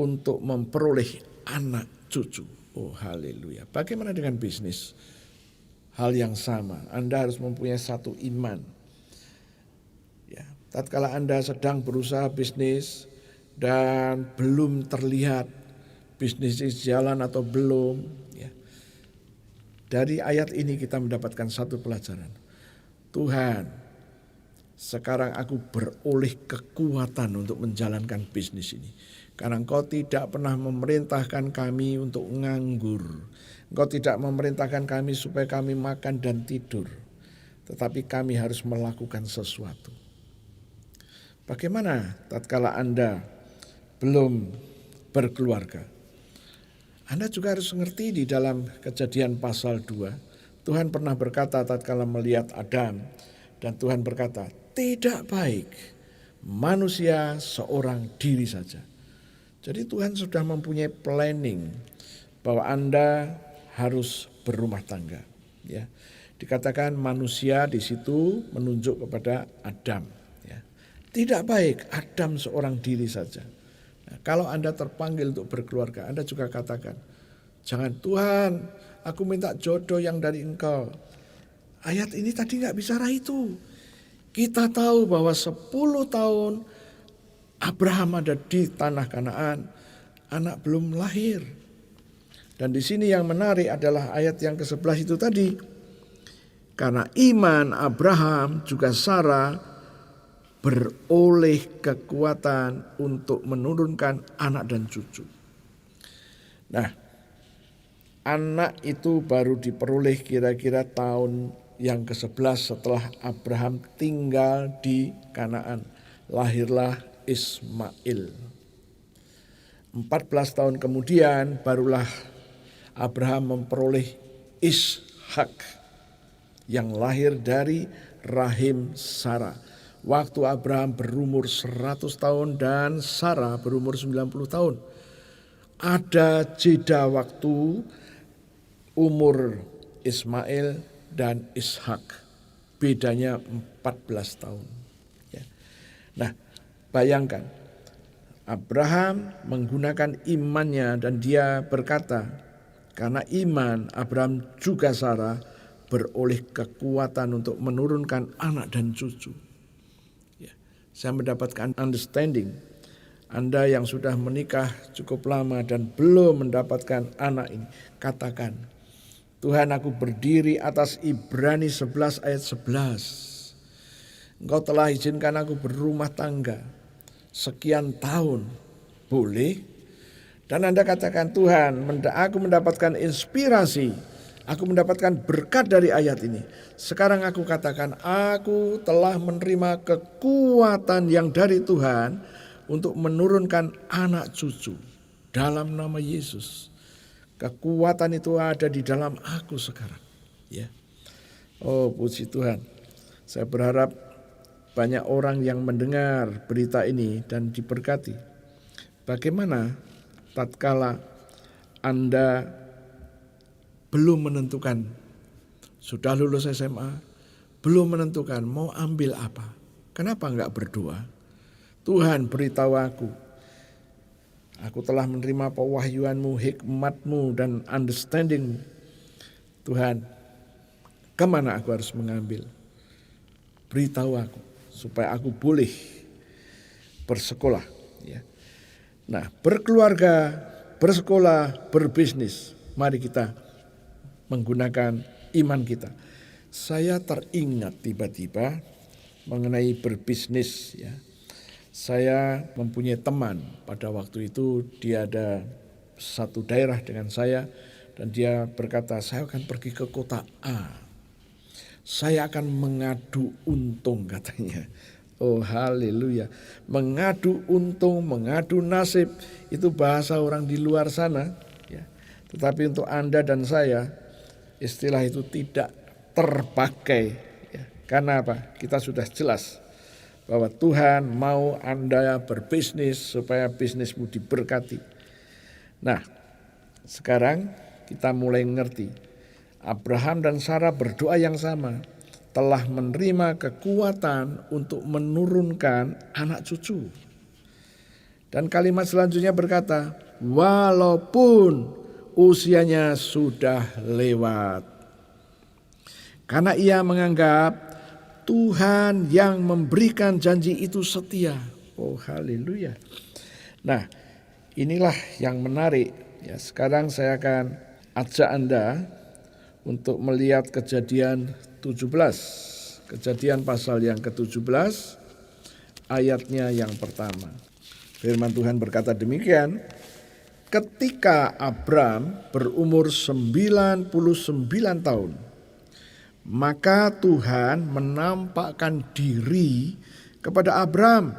S3: untuk memperoleh anak cucu. Oh, haleluya. Bagaimana dengan bisnis? Hal yang sama. Anda harus mempunyai satu iman. Ya, tatkala Anda sedang berusaha bisnis dan belum terlihat bisnis jalan atau belum, ya. Dari ayat ini kita mendapatkan satu pelajaran. Tuhan, sekarang aku beroleh kekuatan untuk menjalankan bisnis ini. Karena Engkau tidak pernah memerintahkan kami untuk nganggur. Engkau tidak memerintahkan kami supaya kami makan dan tidur. Tetapi kami harus melakukan sesuatu. Bagaimana tatkala Anda belum berkeluarga? Anda juga harus mengerti di dalam Kejadian pasal 2. Tuhan pernah berkata tatkala melihat Adam. Dan Tuhan berkata, tidak baik manusia seorang diri saja. Jadi Tuhan sudah mempunyai planning bahwa Anda harus berumah tangga. Ya, dikatakan manusia di situ menunjuk kepada Adam. Ya, tidak baik Adam seorang diri saja. Nah, kalau Anda terpanggil untuk berkeluarga, Anda juga katakan, jangan Tuhan, aku minta jodoh yang dari Engkau. Ayat ini tadi nggak bicara itu. Kita tahu bahwa 10 tahun Abraham ada di tanah Kanaan, anak belum lahir. Dan di sini yang menarik adalah ayat yang ke-11 itu tadi. Karena iman Abraham juga Sarah beroleh kekuatan untuk menurunkan anak dan cucu. Nah, anak itu baru diperoleh kira-kira tahun yang ke-11 setelah Abraham tinggal di Kanaan. Lahirlah Ismail. 14 tahun kemudian barulah Abraham memperoleh Ishak yang lahir dari rahim Sarah. Waktu Abraham berumur 100 tahun dan Sarah berumur 90 tahun. Ada jeda waktu umur Ismail dan Ishak. Bedanya 14 tahun. Ya. Nah, bayangkan Abraham menggunakan imannya dan dia berkata, karena iman Abraham juga Sarah beroleh kekuatan untuk menurunkan anak dan cucu. Saya mendapatkan understanding. Anda yang sudah menikah cukup lama dan belum mendapatkan anak ini, katakan, Tuhan, aku berdiri atas Ibrani 11 ayat 11. Engkau telah izinkan aku berumah tangga sekian tahun. Boleh? Dan Anda katakan, Tuhan, aku mendapatkan inspirasi. Aku mendapatkan berkat dari ayat ini. Sekarang aku katakan, aku telah menerima kekuatan yang dari Tuhan untuk menurunkan anak cucu dalam nama Yesus. Kekuatan itu ada di dalam aku sekarang. Ya. Oh, puji Tuhan. Saya berharap banyak orang yang mendengar berita ini dan diberkati. Bagaimana tatkala Anda belum menentukan, sudah lulus SMA, belum menentukan mau ambil apa. Kenapa enggak berdoa? Tuhan, beritahu aku telah menerima pewahyuanmu, hikmatmu dan understanding. Tuhan, kemana aku harus mengambil? Beritahu aku supaya aku boleh bersekolah. Ya. Nah, berkeluarga, bersekolah, berbisnis. Mari kita menggunakan iman kita. Saya teringat tiba-tiba mengenai berbisnis. Ya. Saya mempunyai teman pada waktu itu, dia ada satu daerah dengan saya dan dia berkata, saya akan pergi ke kota A. Saya akan mengadu untung katanya. Oh haleluya. Mengadu untung, mengadu nasib itu bahasa orang di luar sana. Ya. Tetapi untuk Anda dan saya, istilah itu tidak terpakai. Ya. Karena apa? Kita sudah jelas bahwa Tuhan mau Anda berbisnis supaya bisnismu diberkati. Nah, sekarang kita mulai mengerti. Abraham dan Sarah berdoa yang sama, telah menerima kekuatan untuk menurunkan anak cucu. Dan kalimat selanjutnya berkata, walaupun usianya sudah lewat. Karena ia menganggap Tuhan yang memberikan janji itu setia. Oh haleluya. Nah, inilah yang menarik. Ya, sekarang saya akan ajak Anda untuk melihat Kejadian 17. Kejadian pasal yang ke-17 ayatnya yang pertama. Firman Tuhan berkata demikian. Ketika Abram berumur 99 tahun, maka Tuhan menampakkan diri kepada Abram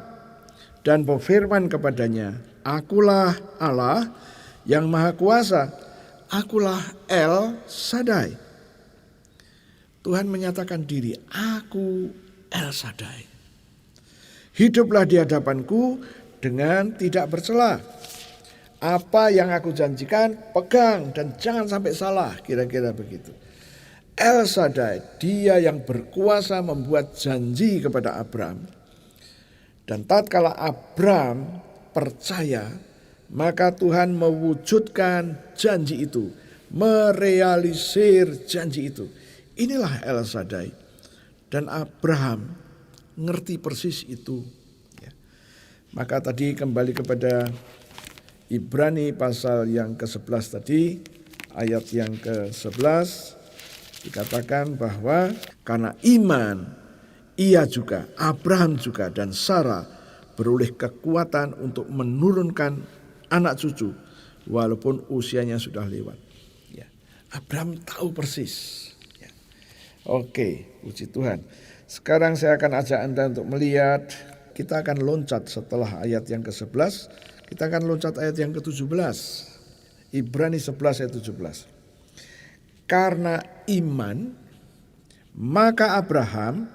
S3: dan berfirman kepadanya, Akulah Allah yang Maha Kuasa, akulah El Shaddai. Tuhan menyatakan diri, aku El Shaddai. Hiduplah di hadapanku dengan tidak bercela. Apa yang aku janjikan, pegang dan jangan sampai salah, kira-kira begitu. El Shaddai, dia yang berkuasa membuat janji kepada Abram. Dan tatkala Abram percaya, maka Tuhan mewujudkan janji itu, merealisir janji itu. Inilah El Shaddai. Dan Abraham ngerti persis itu. Ya. Maka tadi kembali kepada Ibrani pasal yang ke-11 tadi, ayat yang ke-11 dikatakan bahwa karena iman ia juga, Abraham juga dan Sarah beroleh kekuatan untuk menurunkan anak cucu walaupun usianya sudah lewat. Ya, Abraham tahu persis. Ya. Oke, puji Tuhan. Sekarang saya akan ajak Anda untuk melihat, kita akan loncat setelah ayat yang ke-11, kita akan loncat ayat yang ke-17. Ibrani 11 ayat 17. Karena iman, maka Abraham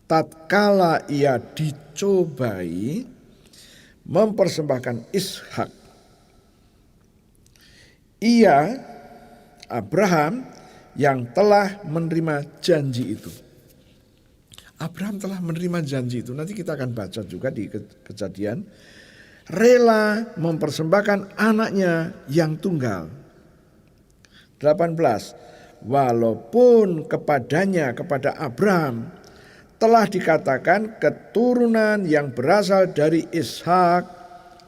S3: tatkala ia dicobai mempersembahkan Ishak. Ia, Abraham, yang telah menerima janji itu. Abraham telah menerima janji itu. Nanti kita akan baca juga di Kejadian. Rela mempersembahkan anaknya yang tunggal. 18. Walaupun kepadanya, kepada Abraham, telah dikatakan keturunan yang berasal dari Ishak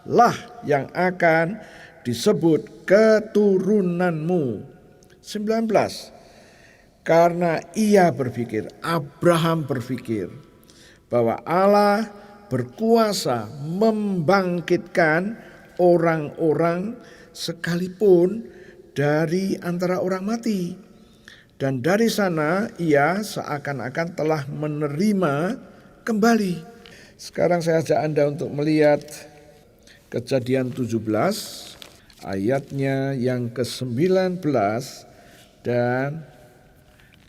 S3: lah yang akan disebut keturunanmu. 19. Karena ia berpikir, Abraham berpikir bahwa Allah berkuasa membangkitkan orang-orang sekalipun dari antara orang mati. Dan dari sana ia seakan-akan telah menerima kembali. Sekarang saya ajak Anda untuk melihat Kejadian 17 ayatnya yang ke-19 dan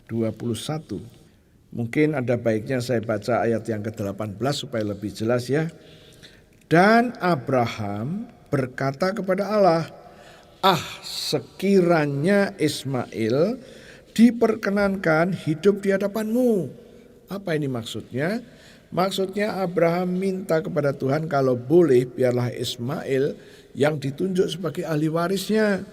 S3: 21. Mungkin ada baiknya saya baca ayat yang ke-18 supaya lebih jelas ya. Dan Abraham berkata kepada Allah, sekiranya Ismail diperkenankan hidup di hadapanmu. Apa ini maksudnya? Maksudnya Abraham minta kepada Tuhan kalau boleh biarlah Ismail yang ditunjuk sebagai ahli warisnya.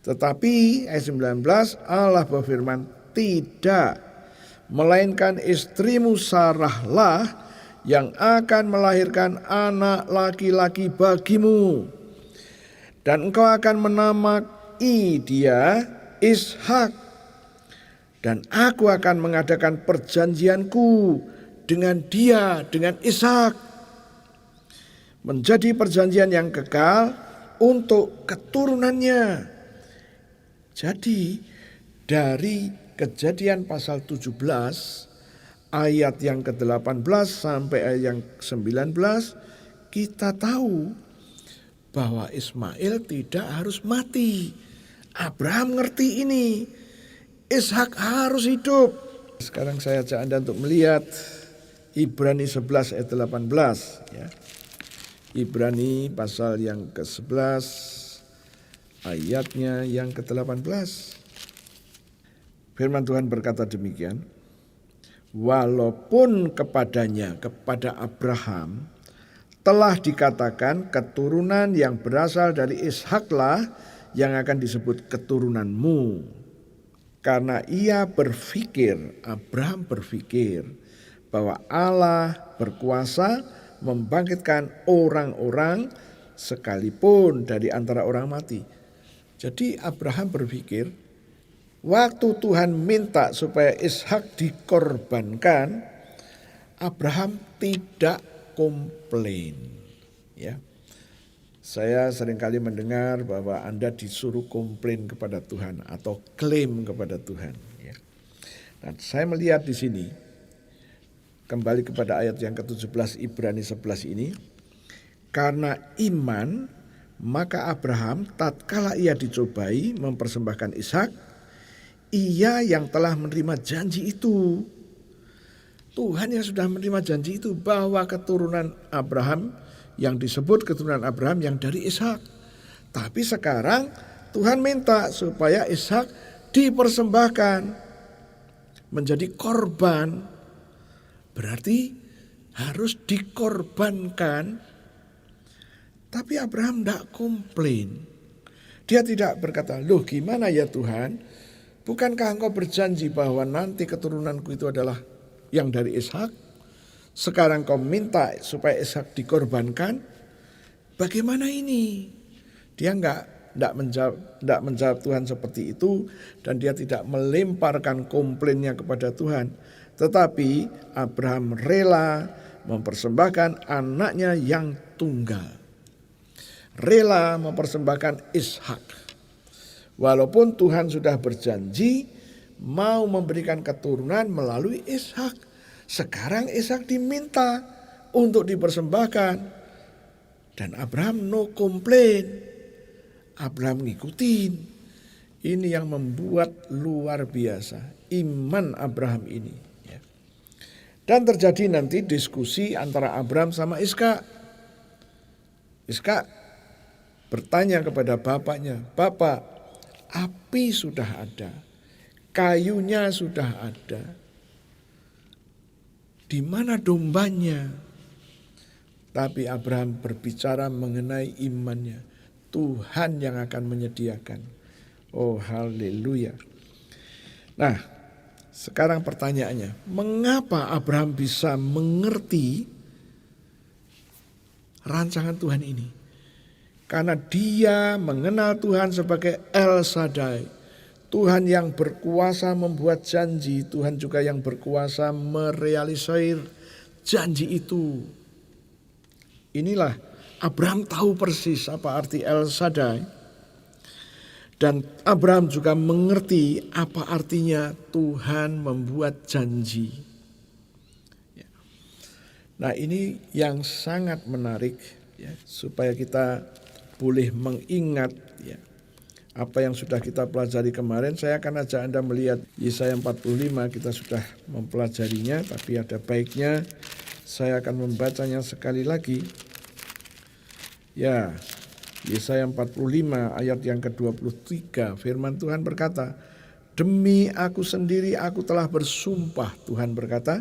S3: Tetapi ayat 19 Allah berfirman, tidak, melainkan istrimu Sarahlah yang akan melahirkan anak laki-laki bagimu. Dan engkau akan menamai dia Ishak. Dan aku akan mengadakan perjanjianku dengan dia, dengan Ishak. Menjadi perjanjian yang kekal untuk keturunannya. Jadi dari Kejadian pasal 17 ayat yang ke-18 sampai ayat yang 19 kita tahu bahwa Ismail tidak harus mati. Abraham ngerti ini. Ishak harus hidup. Sekarang saya ajak Anda untuk melihat Ibrani 11 ayat 18 ya. Ibrani pasal yang ke-11 ayatnya yang ke-18. Firman Tuhan berkata demikian. Walaupun kepadanya, kepada Abraham, telah dikatakan keturunan yang berasal dari Ishaklah yang akan disebut keturunanmu. Karena ia berpikir, Abraham berpikir bahwa Allah berkuasa membangkitkan orang-orang sekalipun dari antara orang mati. Jadi Abraham berpikir, waktu Tuhan minta supaya Ishak dikorbankan, Abraham tidak komplain. Ya, saya seringkali mendengar bahwa Anda disuruh komplain kepada Tuhan atau klaim kepada Tuhan. Ya. Dan saya melihat di sini, kembali kepada ayat yang ke-17 Ibrani 11 ini, karena iman maka Abraham tatkala ia dicobai mempersembahkan Ishak, ia yang telah menerima janji itu. Tuhan yang sudah menerima janji itu bahwa keturunan Abraham yang disebut keturunan Abraham yang dari Ishak. Tapi sekarang Tuhan minta supaya Ishak dipersembahkan menjadi korban. Berarti harus dikorbankan. Tapi Abraham tidak komplain. Dia tidak berkata, loh gimana ya Tuhan? Bukankah engkau berjanji bahwa nanti keturunanku itu adalah yang dari Ishak? Sekarang kau minta supaya Ishak dikorbankan. Bagaimana ini? Dia tidak menjawab Tuhan seperti itu. Dan dia tidak melemparkan komplainnya kepada Tuhan. Tetapi Abraham rela mempersembahkan anaknya yang tunggal. Rela mempersembahkan Ishak. Walaupun Tuhan sudah berjanji mau memberikan keturunan melalui Ishak. Sekarang Ishak diminta untuk dipersembahkan. Dan Abraham no komplain. Abraham ngikutin. Ini yang membuat luar biasa iman Abraham ini. Dan terjadi nanti diskusi antara Abraham sama Ishak. Ishak bertanya kepada bapaknya, "Bapak, api sudah ada, kayunya sudah ada. Di mana dombanya?" Tapi Abraham berbicara mengenai imannya. Tuhan yang akan menyediakan. Oh, haleluya. Nah, sekarang pertanyaannya, mengapa Abraham bisa mengerti rancangan Tuhan ini? Karena dia mengenal Tuhan sebagai El Shaddai. Tuhan yang berkuasa membuat janji, Tuhan juga yang berkuasa merealisir janji itu. Inilah Abraham tahu persis apa arti El Shaddai. Dan Abraham juga mengerti apa artinya Tuhan membuat janji. Nah, ini yang sangat menarik ya, supaya kita boleh mengingat ya, apa yang sudah kita pelajari kemarin. Saya akan ajak Anda melihat Yesaya 45, kita sudah mempelajarinya, tapi ada baiknya saya akan membacanya sekali lagi. Ya, Yesaya 45 ayat yang ke-23, firman Tuhan berkata, "Demi aku sendiri aku telah bersumpah," Tuhan berkata,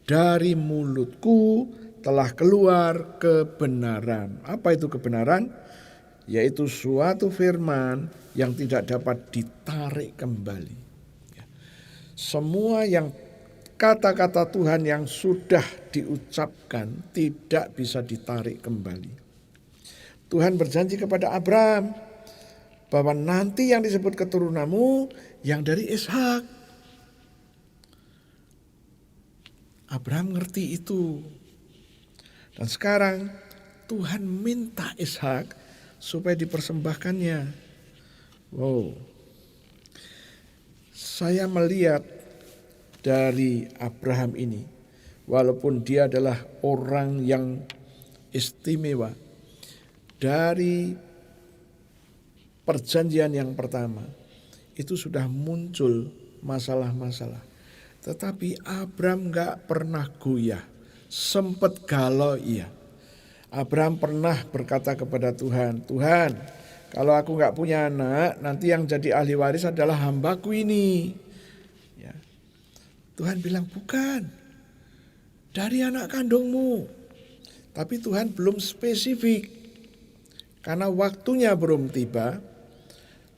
S3: "dari mulutku telah keluar kebenaran." Apa itu kebenaran? Yaitu suatu firman yang tidak dapat ditarik kembali. Semua yang kata-kata Tuhan yang sudah diucapkan tidak bisa ditarik kembali. Tuhan berjanji kepada Abraham bahwa nanti yang disebut keturunanmu yang dari Ishak. Abraham ngerti itu. Dan sekarang Tuhan minta Ishak supaya dipersembahkannya. Wow. Saya melihat dari Abraham ini, walaupun dia adalah orang yang istimewa, dari perjanjian yang pertama itu sudah muncul masalah-masalah. Tetapi Abraham gak pernah goyah. Sempat galau iya. Abraham pernah berkata kepada Tuhan, "Tuhan, kalau aku gak punya anak, nanti yang jadi ahli waris adalah hambaku ini." Ya. Tuhan bilang, "Bukan, dari anak kandungmu." Tapi Tuhan belum spesifik. Karena waktunya belum tiba,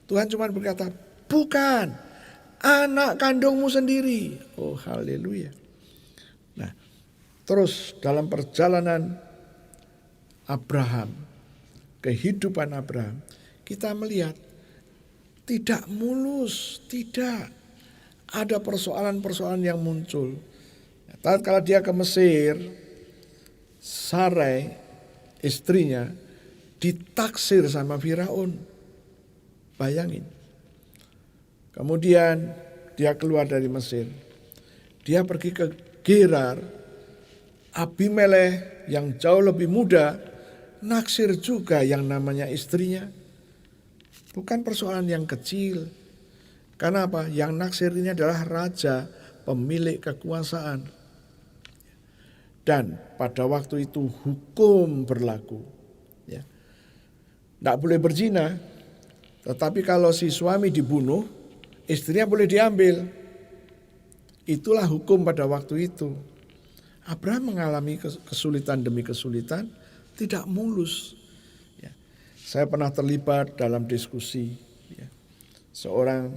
S3: Tuhan cuma berkata, "Bukan, anak kandungmu sendiri." Oh, haleluya. Nah, terus dalam perjalanan Abraham, kehidupan Abraham, kita melihat tidak mulus, tidak. Ada persoalan-persoalan yang muncul. Tatkala dia ke Mesir, Sarai, istrinya, ditaksir sama Firaun. Bayangin. Kemudian dia keluar dari Mesir. Dia pergi ke Gerar. Abimelekh yang jauh lebih muda naksir juga yang namanya istrinya. Bukan persoalan yang kecil. Karena apa? Yang naksir ini adalah raja, pemilik kekuasaan. Dan pada waktu itu hukum berlaku. Ya. Tidak boleh berzina, tetapi kalau si suami dibunuh, istrinya boleh diambil. Itulah hukum pada waktu itu. Abraham mengalami kesulitan demi kesulitan, tidak mulus. Ya. Saya pernah terlibat dalam diskusi. Ya. Seorang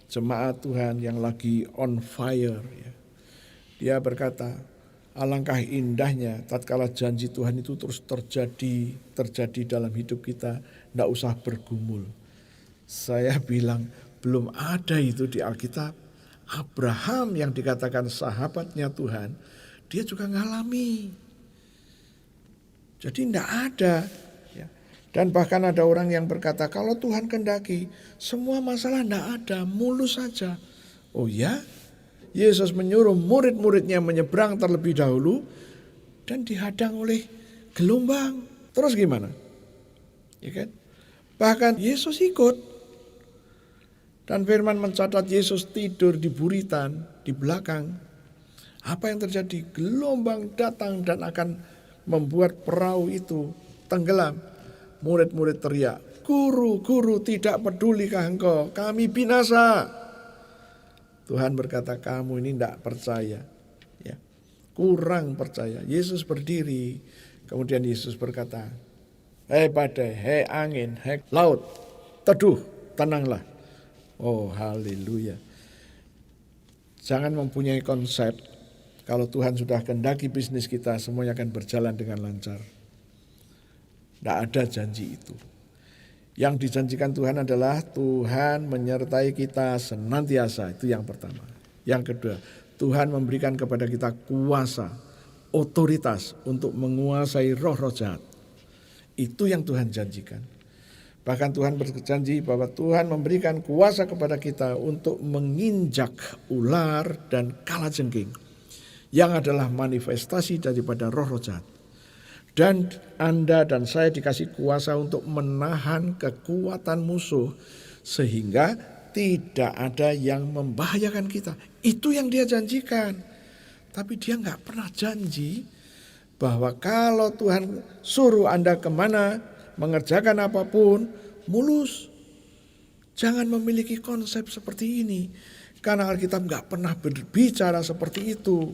S3: jemaat Tuhan yang lagi on fire. Ya. Dia berkata, alangkah indahnya tatkala janji Tuhan itu terus terjadi dalam hidup kita, tidak usah bergumul. Saya bilang belum ada itu di Alkitab. Abraham yang dikatakan sahabatnya Tuhan, dia juga ngalami. Jadi tidak ada. Ya. Dan bahkan ada orang yang berkata, kalau Tuhan kehendaki, semua masalah tidak ada, mulus saja. Oh ya, Yesus menyuruh murid-muridnya menyeberang terlebih dahulu dan dihadang oleh gelombang. Terus gimana? Ya kan? Bahkan Yesus ikut. Dan firman mencatat Yesus tidur di buritan di belakang. Apa yang terjadi? Gelombang datang dan akan membuat perahu itu tenggelam. Murid-murid teriak, "Guru, guru, tidak pedulikah engkau? Kami binasa." Tuhan berkata, kamu ini tidak percaya. Ya, kurang percaya. Yesus berdiri. Kemudian Yesus berkata, "Hei badai, hei angin, hei laut, teduh, tenanglah." Oh haleluya. Jangan mempunyai konsep kalau Tuhan sudah kehendaki bisnis kita semuanya akan berjalan dengan lancar. Tidak ada janji itu. Yang dijanjikan Tuhan adalah Tuhan menyertai kita senantiasa. Itu yang pertama. Yang kedua, Tuhan memberikan kepada kita kuasa, otoritas untuk menguasai roh-roh jahat. Itu yang Tuhan janjikan. Bahkan Tuhan berjanji bahwa Tuhan memberikan kuasa kepada kita untuk menginjak ular dan kalajengking yang adalah manifestasi daripada roh-roh jahat. Dan Anda dan saya dikasih kuasa untuk menahan kekuatan musuh sehingga tidak ada yang membahayakan kita. Itu yang dia janjikan. Tapi dia nggak pernah janji bahwa kalau Tuhan suruh Anda kemana, mengerjakan apapun, mulus. Jangan memiliki konsep seperti ini. Karena Alkitab gak pernah berbicara seperti itu.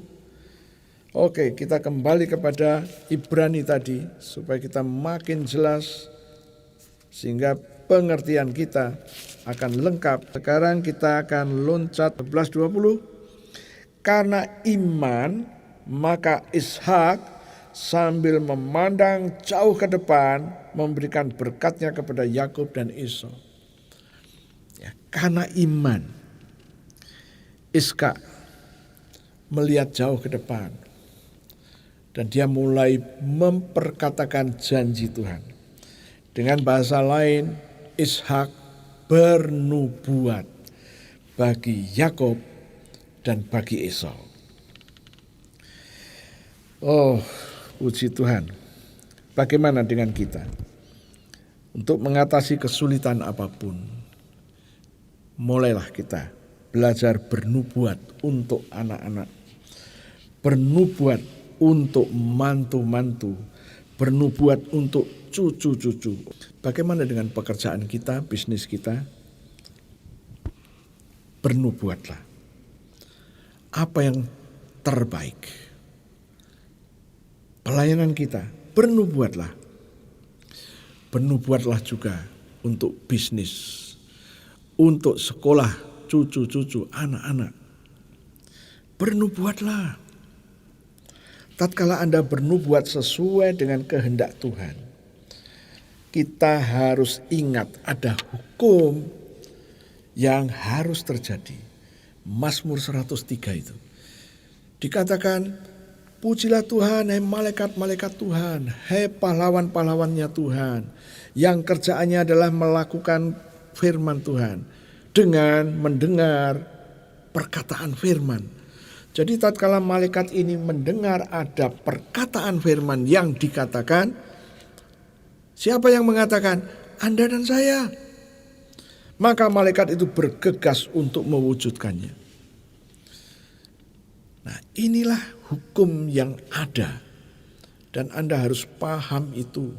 S3: Oke, kita kembali kepada Ibrani tadi. Supaya kita makin jelas. Sehingga pengertian kita akan lengkap. Sekarang kita akan loncat 11:20. Karena iman, maka Ishak sambil memandang jauh ke depan memberikan berkatnya kepada Yakub dan Esau. Ya, karena iman, Ishak melihat jauh ke depan dan dia mulai memperkatakan janji Tuhan. Dengan bahasa lain, Ishak bernubuat bagi Yakub dan bagi Esau. Oh, puji Tuhan. Bagaimana dengan kita? Untuk mengatasi kesulitan apapun, mulailah kita belajar bernubuat untuk anak-anak, bernubuat untuk mantu-mantu, bernubuat untuk cucu-cucu. Bagaimana dengan pekerjaan kita, bisnis kita? Bernubuatlah. Apa yang terbaik? Pelayanan kita, bernubuatlah. Bernubuatlah juga untuk bisnis, untuk sekolah cucu-cucu, anak-anak. Bernubuatlah. Tatkala Anda bernubuat sesuai dengan kehendak Tuhan, kita harus ingat ada hukum yang harus terjadi. Mazmur 103 itu dikatakan, pujilah Tuhan, hai malaikat-malaikat Tuhan, hai pahlawan-pahlawannya Tuhan, yang kerjaannya adalah melakukan firman Tuhan dengan mendengar perkataan firman. Jadi tatkala malaikat ini mendengar ada perkataan firman yang dikatakan, siapa yang mengatakan? Anda dan saya. Maka malaikat itu bergegas untuk mewujudkannya. Nah, inilah hukum yang ada. Dan Anda harus paham itu.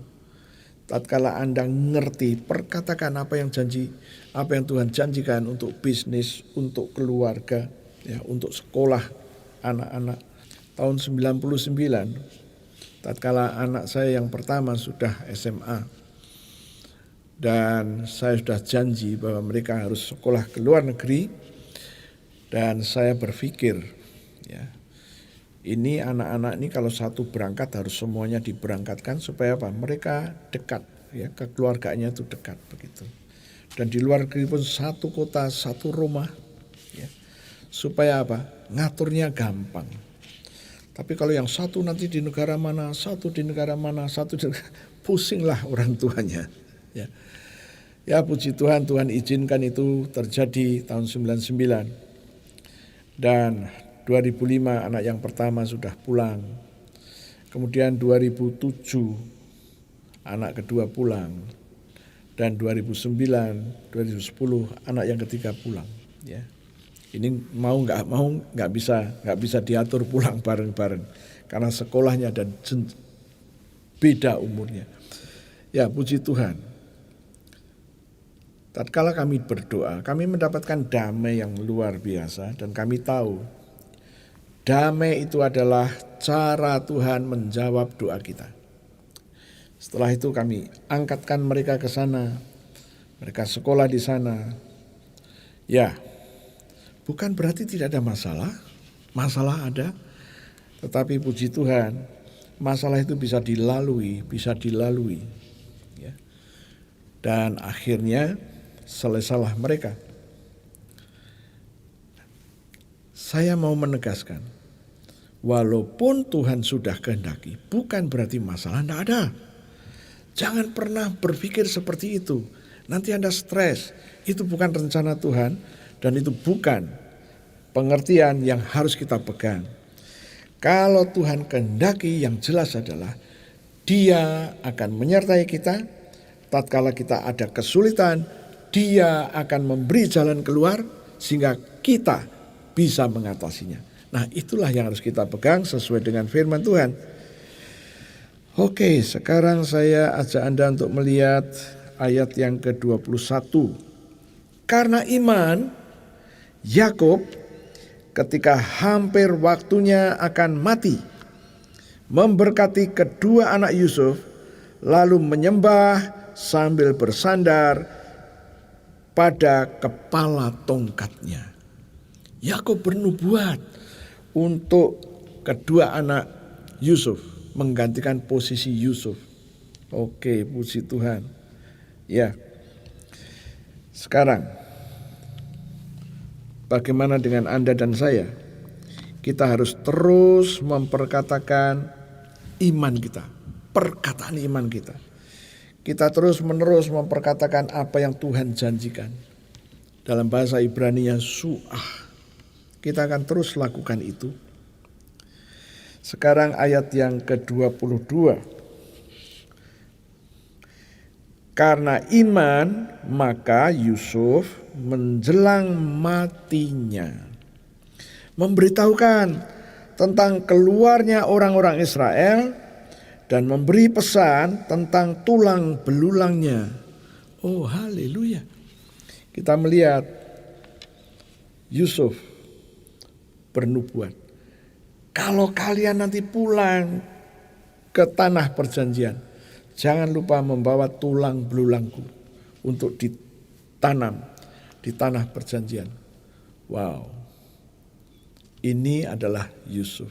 S3: Tatkala Anda ngerti, perkatakan apa yang Tuhan janjikan untuk bisnis, untuk keluarga, ya, untuk sekolah anak-anak. Tahun 99, tatkala anak saya yang pertama sudah SMA, dan saya sudah janji bahwa mereka harus sekolah ke luar negeri, dan saya berpikir, ya, ini anak-anak ini kalau satu berangkat harus semuanya diberangkatkan supaya apa? Mereka dekat, ya, kekeluarganya itu dekat begitu. Dan di luar negeri pun satu kota, satu rumah, ya, Supaya apa? Ngaturnya gampang. Tapi kalau yang satu nanti di negara mana, satu di negara mana, pusinglah orang tuanya. Ya. Ya puji Tuhan, Tuhan izinkan itu terjadi tahun 99. Dan 2005 anak yang pertama sudah pulang. Kemudian 2007 anak kedua pulang. Dan 2009, 2010 anak yang ketiga pulang. Ya. Ini mau nggak bisa diatur pulang bareng-bareng karena sekolahnya dan beda umurnya. Ya puji Tuhan. Tatkala kami berdoa, kami mendapatkan damai yang luar biasa dan kami tahu damai itu adalah cara Tuhan menjawab doa kita. Setelah itu kami angkatkan mereka ke sana, mereka sekolah di sana. Ya, bukan berarti tidak ada masalah, masalah ada, tetapi puji Tuhan, masalah itu bisa dilalui. Ya. Dan akhirnya selesailah mereka. Saya mau menegaskan, walaupun Tuhan sudah kehendaki, bukan berarti masalah tidak ada. Jangan pernah berpikir seperti itu. Nanti Anda stres. Itu bukan rencana Tuhan dan itu bukan pengertian yang harus kita pegang. Kalau Tuhan kehendaki, yang jelas adalah Dia akan menyertai kita. Tatkala kita ada kesulitan, Dia akan memberi jalan keluar sehingga kita bisa mengatasinya. Nah, itulah yang harus kita pegang sesuai dengan firman Tuhan. Oke, sekarang saya ajak Anda untuk melihat ayat yang ke-21. Karena iman, Yakub ketika hampir waktunya akan mati, memberkati kedua anak Yusuf, lalu menyembah sambil bersandar pada kepala tongkatnya. Yakub bernubuat untuk kedua anak Yusuf, menggantikan posisi Yusuf. Oke, puji Tuhan. Ya. Sekarang bagaimana dengan Anda dan saya? Kita harus terus memperkatakan iman kita, perkataan iman kita. Kita terus menerus memperkatakan apa yang Tuhan janjikan. Dalam bahasa Ibrani-nya su'ah. Kita akan terus lakukan itu. Sekarang ayat yang ke-22. Karena iman maka Yusuf menjelang matinya memberitahukan tentang keluarnya orang-orang Israel dan memberi pesan tentang tulang belulangnya. Oh, haleluya. Kita melihat Yusuf bernubuat. Kalau kalian nanti pulang ke tanah perjanjian, jangan lupa membawa tulang belulangku untuk ditanam di tanah perjanjian. Wow. Ini adalah Yusuf.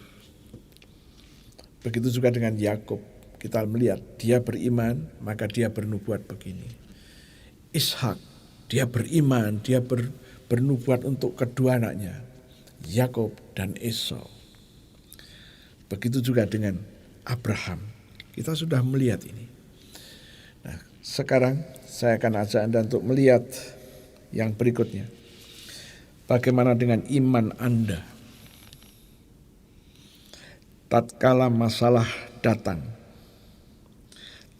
S3: Begitu juga dengan Yakub. Kita melihat dia beriman, maka dia bernubuat begini. Ishak, dia beriman, dia bernubuat untuk kedua anaknya, Yakub dan Esau. Begitu juga dengan Abraham. Kita sudah melihat ini. Nah, sekarang saya akan ajak Anda untuk melihat yang berikutnya. Bagaimana dengan iman Anda? Tatkala masalah datang,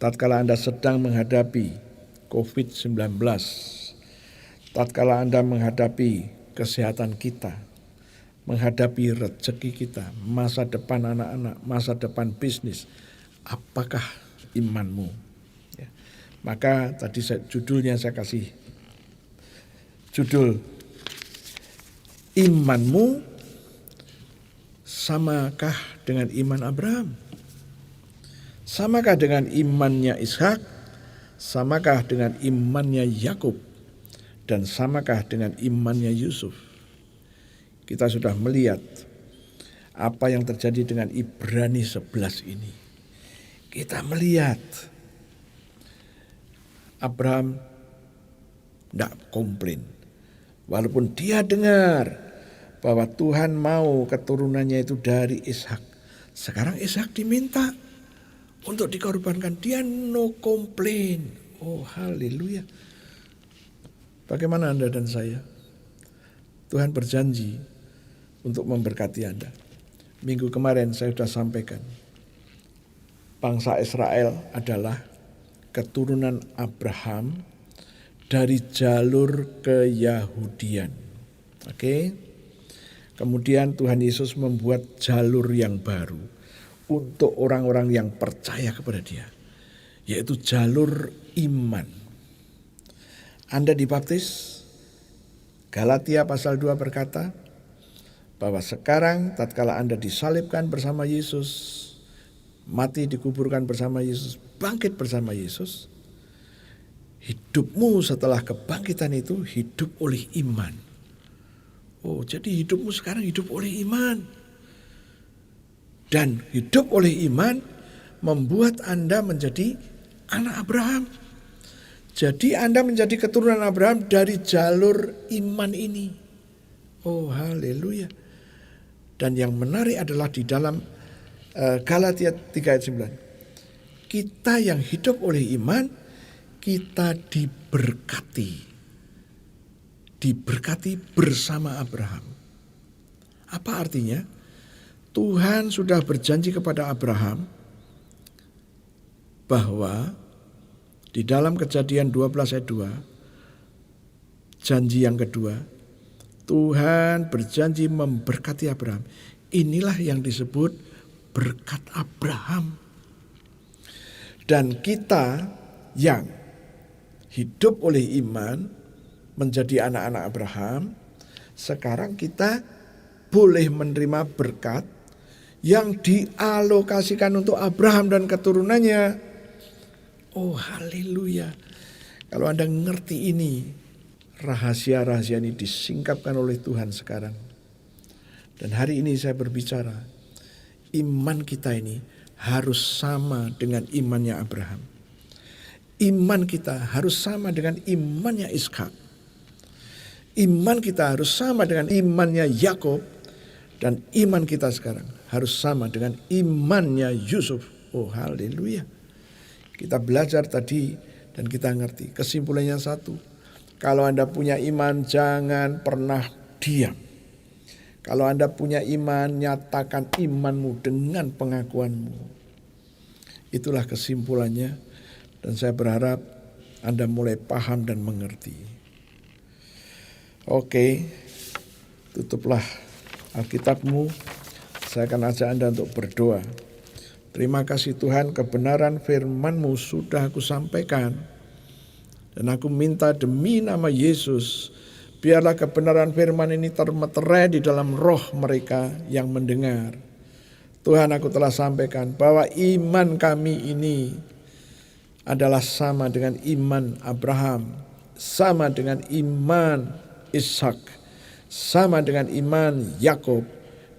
S3: tatkala Anda sedang menghadapi COVID-19, tatkala Anda menghadapi kesehatan kita, menghadapi rezeki kita, masa depan anak-anak, masa depan bisnis, apakah imanmu? Ya. Maka tadi judulnya saya kasih judul, imanmu samakah dengan iman Abraham? Samakah dengan imannya Ishak? Samakah dengan imannya Yakub? Dan samakah dengan imannya Yusuf? Kita sudah melihat apa yang terjadi dengan Ibrani 11 ini. Kita melihat Abraham tidak komplain. Walaupun dia dengar bahwa Tuhan mau keturunannya itu dari Ishak. Sekarang Ishak diminta untuk dikorbankan. Dia no complain. Oh haleluya. Bagaimana Anda dan saya? Tuhan berjanji untuk memberkati Anda. Minggu kemarin saya sudah sampaikan. Bangsa Israel adalah keturunan Abraham dari jalur keyahudian. Oke. Kemudian Tuhan Yesus membuat jalur yang baru untuk orang-orang yang percaya kepada Dia, yaitu jalur iman. Anda dibaptis, Galatia pasal 2 berkata bahwa sekarang tatkala Anda disalibkan bersama Yesus, mati dikuburkan bersama Yesus, bangkit bersama Yesus, hidupmu setelah kebangkitan itu hidup oleh iman. Oh, jadi hidupmu sekarang hidup oleh iman. Dan hidup oleh iman membuat Anda menjadi anak Abraham. Jadi Anda menjadi keturunan Abraham dari jalur iman ini. Oh, haleluya. Dan yang menarik adalah di dalam Galatia 3 ayat 9. Kita yang hidup oleh iman, kita diberkati. Diberkati bersama Abraham. Apa artinya? Tuhan sudah berjanji kepada Abraham bahwa di dalam Kejadian 12 ayat 2, janji yang kedua, Tuhan berjanji memberkati Abraham. Inilah yang disebut berkat Abraham. Dan kita yang hidup oleh iman menjadi anak-anak Abraham, sekarang kita boleh menerima berkat yang dialokasikan untuk Abraham dan keturunannya. Oh haleluya. Kalau Anda ngerti ini, rahasia-rahasia ini disingkapkan oleh Tuhan sekarang. Dan hari ini saya berbicara, iman kita ini harus sama dengan imannya Abraham. Iman kita harus sama dengan imannya Ishak. Iman kita harus sama dengan imannya Yakub, dan iman kita sekarang harus sama dengan imannya Yusuf. Oh haleluya. Kita belajar tadi dan kita ngerti. Kesimpulannya satu, kalau Anda punya iman jangan pernah diam. Kalau Anda punya iman, nyatakan imanmu dengan pengakuanmu. Itulah kesimpulannya, dan saya berharap Anda mulai paham dan mengerti. Oke, tutuplah Alkitabmu. Saya akan ajak Anda untuk berdoa. Terima kasih Tuhan, kebenaran firman-Mu sudah aku sampaikan. Dan aku minta demi nama Yesus, biarlah kebenaran firman ini termeterai di dalam roh mereka yang mendengar. Tuhan, aku telah sampaikan bahwa iman kami ini adalah sama dengan iman Abraham, sama dengan iman Ishak, sama dengan iman Yakub,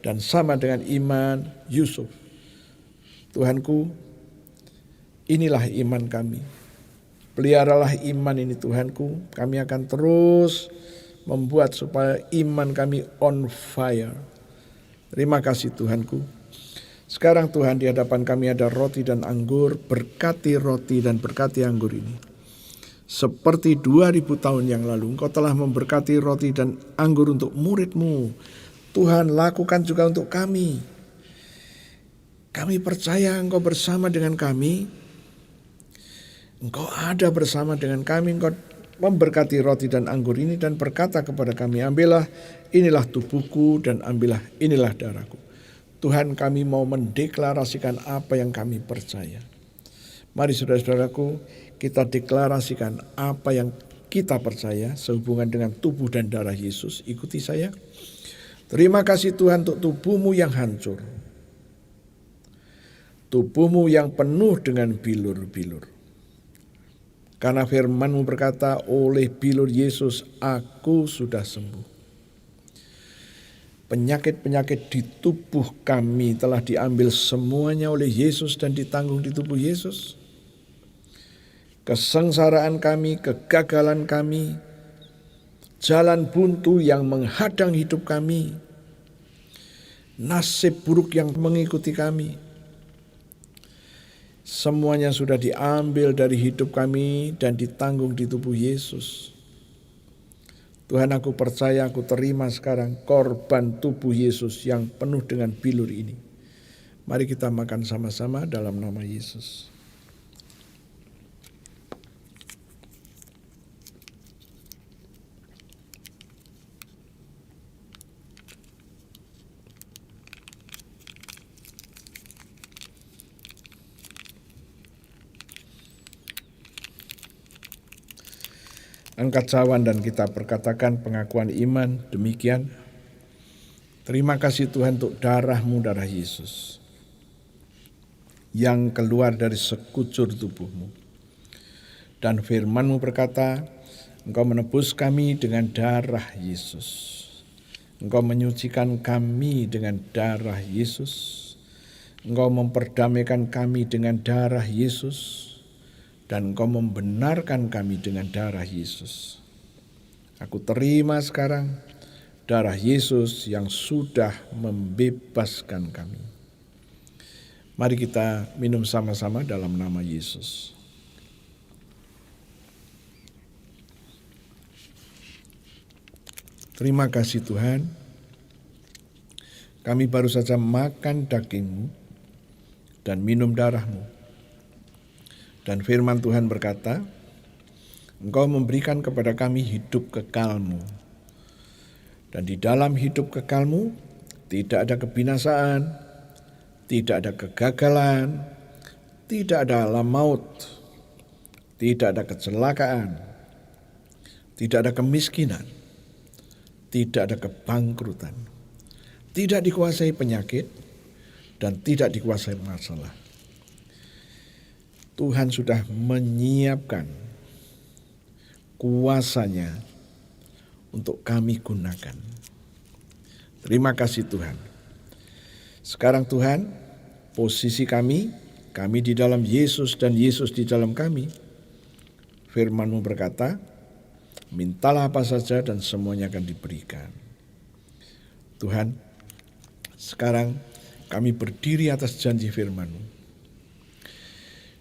S3: dan sama dengan iman Yusuf. Tuhanku, inilah iman kami. Peliharalah iman ini Tuhanku. Kami akan terus membuat supaya iman kami on fire. Terima kasih Tuhanku. Sekarang Tuhan, di hadapan kami ada roti dan anggur. Berkati roti dan berkati anggur ini. Seperti 2000 tahun yang lalu Engkau telah memberkati roti dan anggur untuk murid-Mu. Tuhan, lakukan juga untuk kami. Kami percaya Engkau bersama dengan kami. Engkau ada bersama dengan kami. Engkau memberkati roti dan anggur ini dan berkata kepada kami, ambillah, inilah tubuhku, dan ambillah, inilah darahku. Tuhan, kami mau mendeklarasikan apa yang kami percaya. Mari saudara-saudaraku, kita deklarasikan apa yang kita percaya sehubungan dengan tubuh dan darah Yesus. Ikuti saya. Terima kasih Tuhan untuk tubuhmu yang hancur. Tubuhmu yang penuh dengan bilur-bilur. Karena firman-Mu berkata, oleh bilur Yesus aku sudah sembuh. Penyakit-penyakit di tubuh kami telah diambil semuanya oleh Yesus dan ditanggung di tubuh Yesus. Kesengsaraan kami, kegagalan kami, jalan buntu yang menghadang hidup kami, nasib buruk yang mengikuti kami, semuanya sudah diambil dari hidup kami dan ditanggung di tubuh Yesus. Tuhan, aku percaya, aku terima sekarang korban tubuh Yesus yang penuh dengan bilur ini. Mari kita makan sama-sama dalam nama Yesus. Angkat cawan dan kita perkatakan pengakuan iman demikian. Terima kasih Tuhan untuk darah-Mu, darah Yesus, yang keluar dari sekucur tubuh-Mu. Dan firman-Mu berkata, Engkau menebus kami dengan darah Yesus. Engkau menyucikan kami dengan darah Yesus. Engkau memperdamaikan kami dengan darah Yesus. Dan Engkau membenarkan kami dengan darah Yesus. Aku terima sekarang darah Yesus yang sudah membebaskan kami. Mari kita minum sama-sama dalam nama Yesus. Terima kasih Tuhan, kami baru saja makan daging-Mu dan minum darah-Mu. Dan firman Tuhan berkata, Engkau memberikan kepada kami hidup kekal-Mu. Dan di dalam hidup kekal-Mu tidak ada kebinasaan, tidak ada kegagalan, tidak ada alam maut, tidak ada kecelakaan, tidak ada kemiskinan, tidak ada kebangkrutan, tidak dikuasai penyakit, dan tidak dikuasai masalah. Tuhan sudah menyiapkan kuasa-Nya untuk kami gunakan. Terima kasih Tuhan. Sekarang Tuhan, posisi kami di dalam Yesus dan Yesus di dalam kami. Firman-Mu berkata, mintalah apa saja dan semuanya akan diberikan. Tuhan, sekarang kami berdiri atas janji firman-Mu.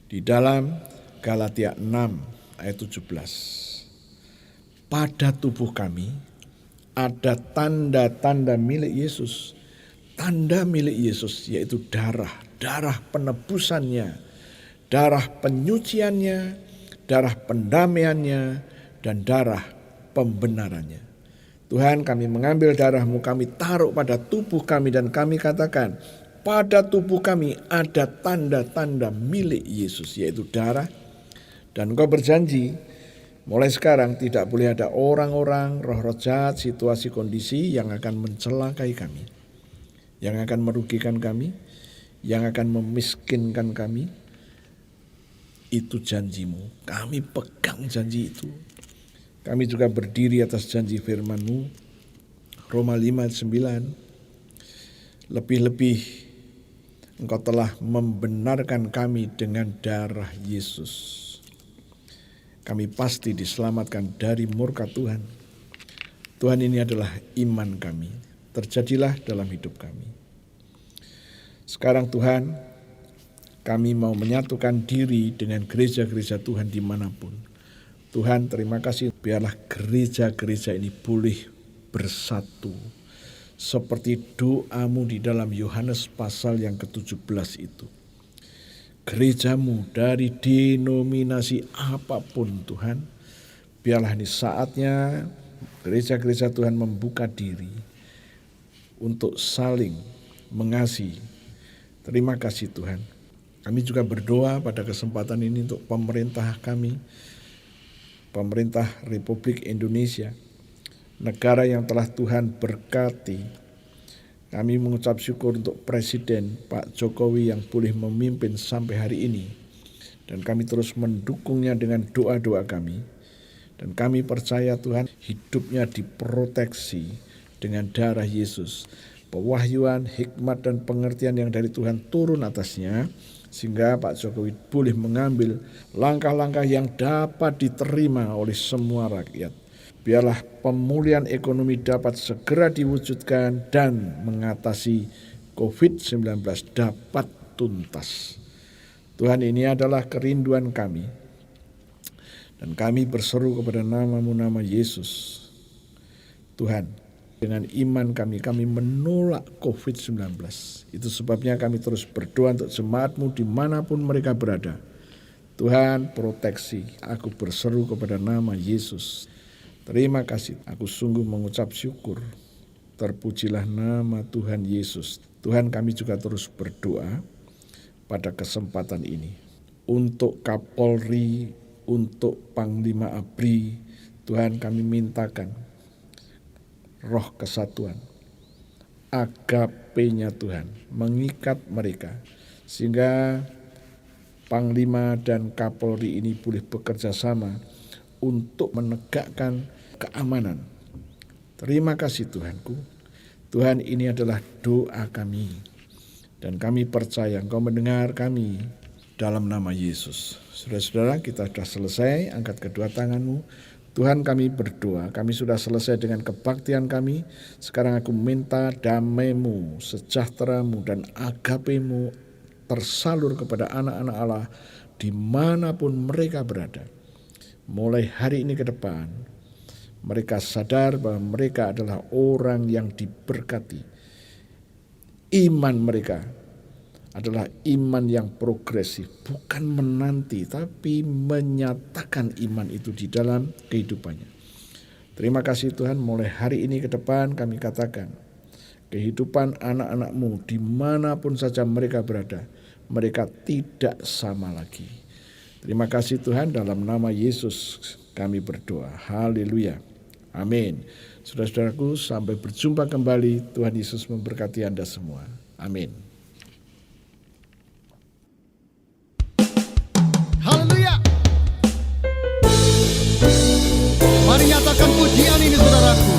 S3: Di dalam Galatia 6 ayat 17. Pada tubuh kami ada tanda-tanda milik Yesus. Tanda milik Yesus yaitu darah penebusannya, darah penyuciannya, darah pendamaiannya, dan darah pembenarannya. Tuhan, kami mengambil darah-Mu, kami taruh pada tubuh kami dan kami katakan, pada tubuh kami ada tanda-tanda milik Yesus, yaitu darah. Dan Engkau berjanji, mulai sekarang tidak boleh ada orang-orang, roh-roh jahat, situasi kondisi yang akan mencelakai kami, yang akan merugikan kami, yang akan memiskinkan kami. Itu janji-Mu, kami pegang janji itu. Kami juga berdiri atas janji firman-Mu, Roma 5 ayat 9. Lebih-lebih Engkau telah membenarkan kami dengan darah Yesus. Kami pasti diselamatkan dari murka Tuhan. Tuhan, ini adalah iman kami. Terjadilah dalam hidup kami. Sekarang Tuhan, kami mau menyatukan diri dengan gereja-gereja Tuhan dimanapun. Tuhan, terima kasih. Biarlah gereja-gereja ini boleh bersatu. Seperti doa-Mu di dalam Yohanes pasal yang ke-17 itu. Gereja-Mu dari denominasi apapun Tuhan, biarlah ini saatnya gereja-gereja Tuhan membuka diri untuk saling mengasihi. Terima kasih Tuhan. Kami juga berdoa pada kesempatan ini untuk pemerintah kami, pemerintah Republik Indonesia, negara yang telah Tuhan berkati. Kami mengucap syukur untuk Presiden Pak Jokowi yang boleh memimpin sampai hari ini. Dan kami terus mendukungnya dengan doa-doa kami. Dan kami percaya Tuhan hidupnya diproteksi dengan darah Yesus. Pewahyuan, hikmat dan pengertian yang dari Tuhan turun atasnya. Sehingga Pak Jokowi boleh mengambil langkah-langkah yang dapat diterima oleh semua rakyat. Biarlah pemulihan ekonomi dapat segera diwujudkan dan mengatasi COVID-19 dapat tuntas. Tuhan, ini adalah kerinduan kami. Dan kami berseru kepada nama-Mu, nama Yesus. Tuhan, dengan iman kami menolak COVID-19. Itu sebabnya kami terus berdoa untuk jemaat-Mu dimanapun mereka berada. Tuhan, proteksi. Aku berseru kepada nama Yesus. Terima kasih, aku sungguh mengucap syukur. Terpujilah nama Tuhan Yesus. Tuhan, kami juga terus berdoa pada kesempatan ini. Untuk Kapolri, untuk Panglima ABRI, Tuhan kami mintakan roh kesatuan, agape-nya Tuhan, mengikat mereka, sehingga Panglima dan Kapolri ini boleh bekerja sama untuk menegakkan keamanan. Terima kasih Tuhanku. Tuhan, ini adalah doa kami, dan kami percaya Engkau mendengar kami dalam nama Yesus. Saudara-saudara, kita sudah selesai, angkat kedua tanganmu. Tuhan, kami berdoa, kami sudah selesai dengan kebaktian kami. Sekarang aku minta damai-Mu, sejahtera-Mu, dan agape-Mu tersalur kepada anak-anak Allah dimanapun mereka berada. Mulai hari ini ke depan, mereka sadar bahwa mereka adalah orang yang diberkati. Iman mereka adalah iman yang progresif, bukan menanti, tapi menyatakan iman itu di dalam kehidupannya. Terima kasih Tuhan, mulai hari ini ke depan kami katakan, kehidupan anak-anak-Mu dimanapun saja mereka berada, mereka tidak sama lagi. Terima kasih Tuhan, dalam nama Yesus kami berdoa. Haleluya. Amin. Saudara-saudaraku, sampai berjumpa kembali. Tuhan Yesus memberkati Anda semua. Amin.
S4: Haleluya. Mari nyatakan pujian ini saudaraku.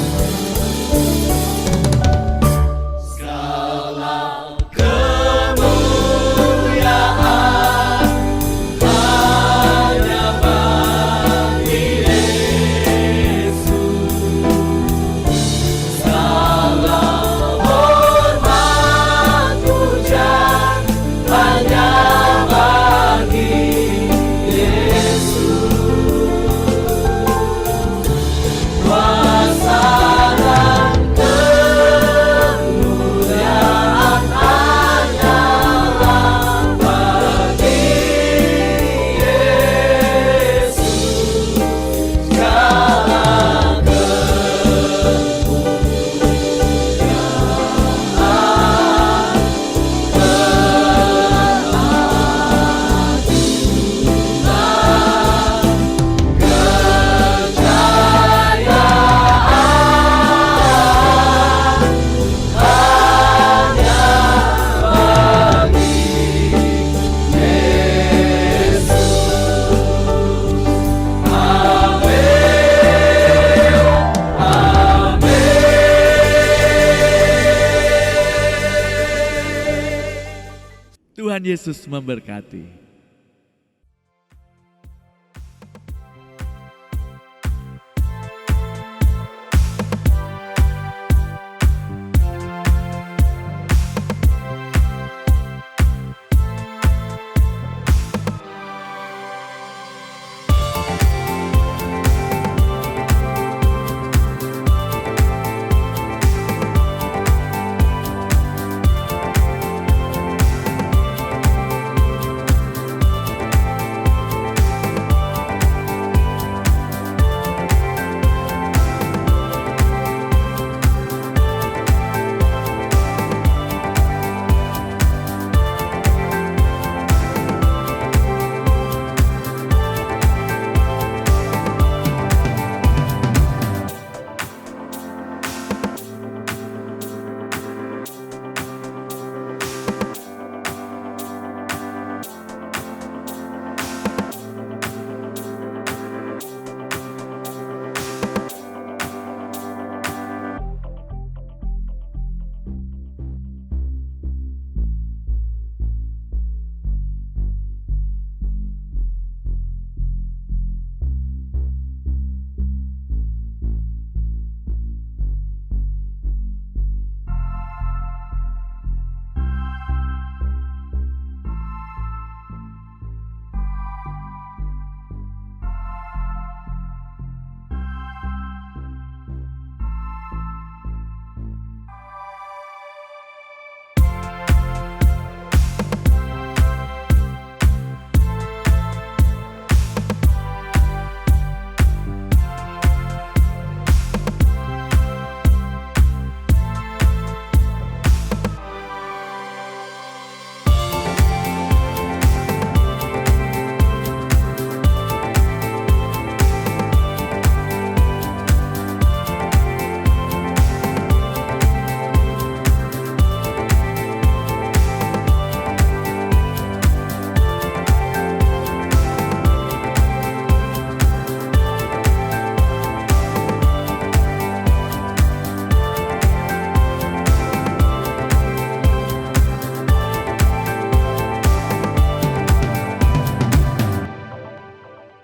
S2: Tuhan Yesus memberkati.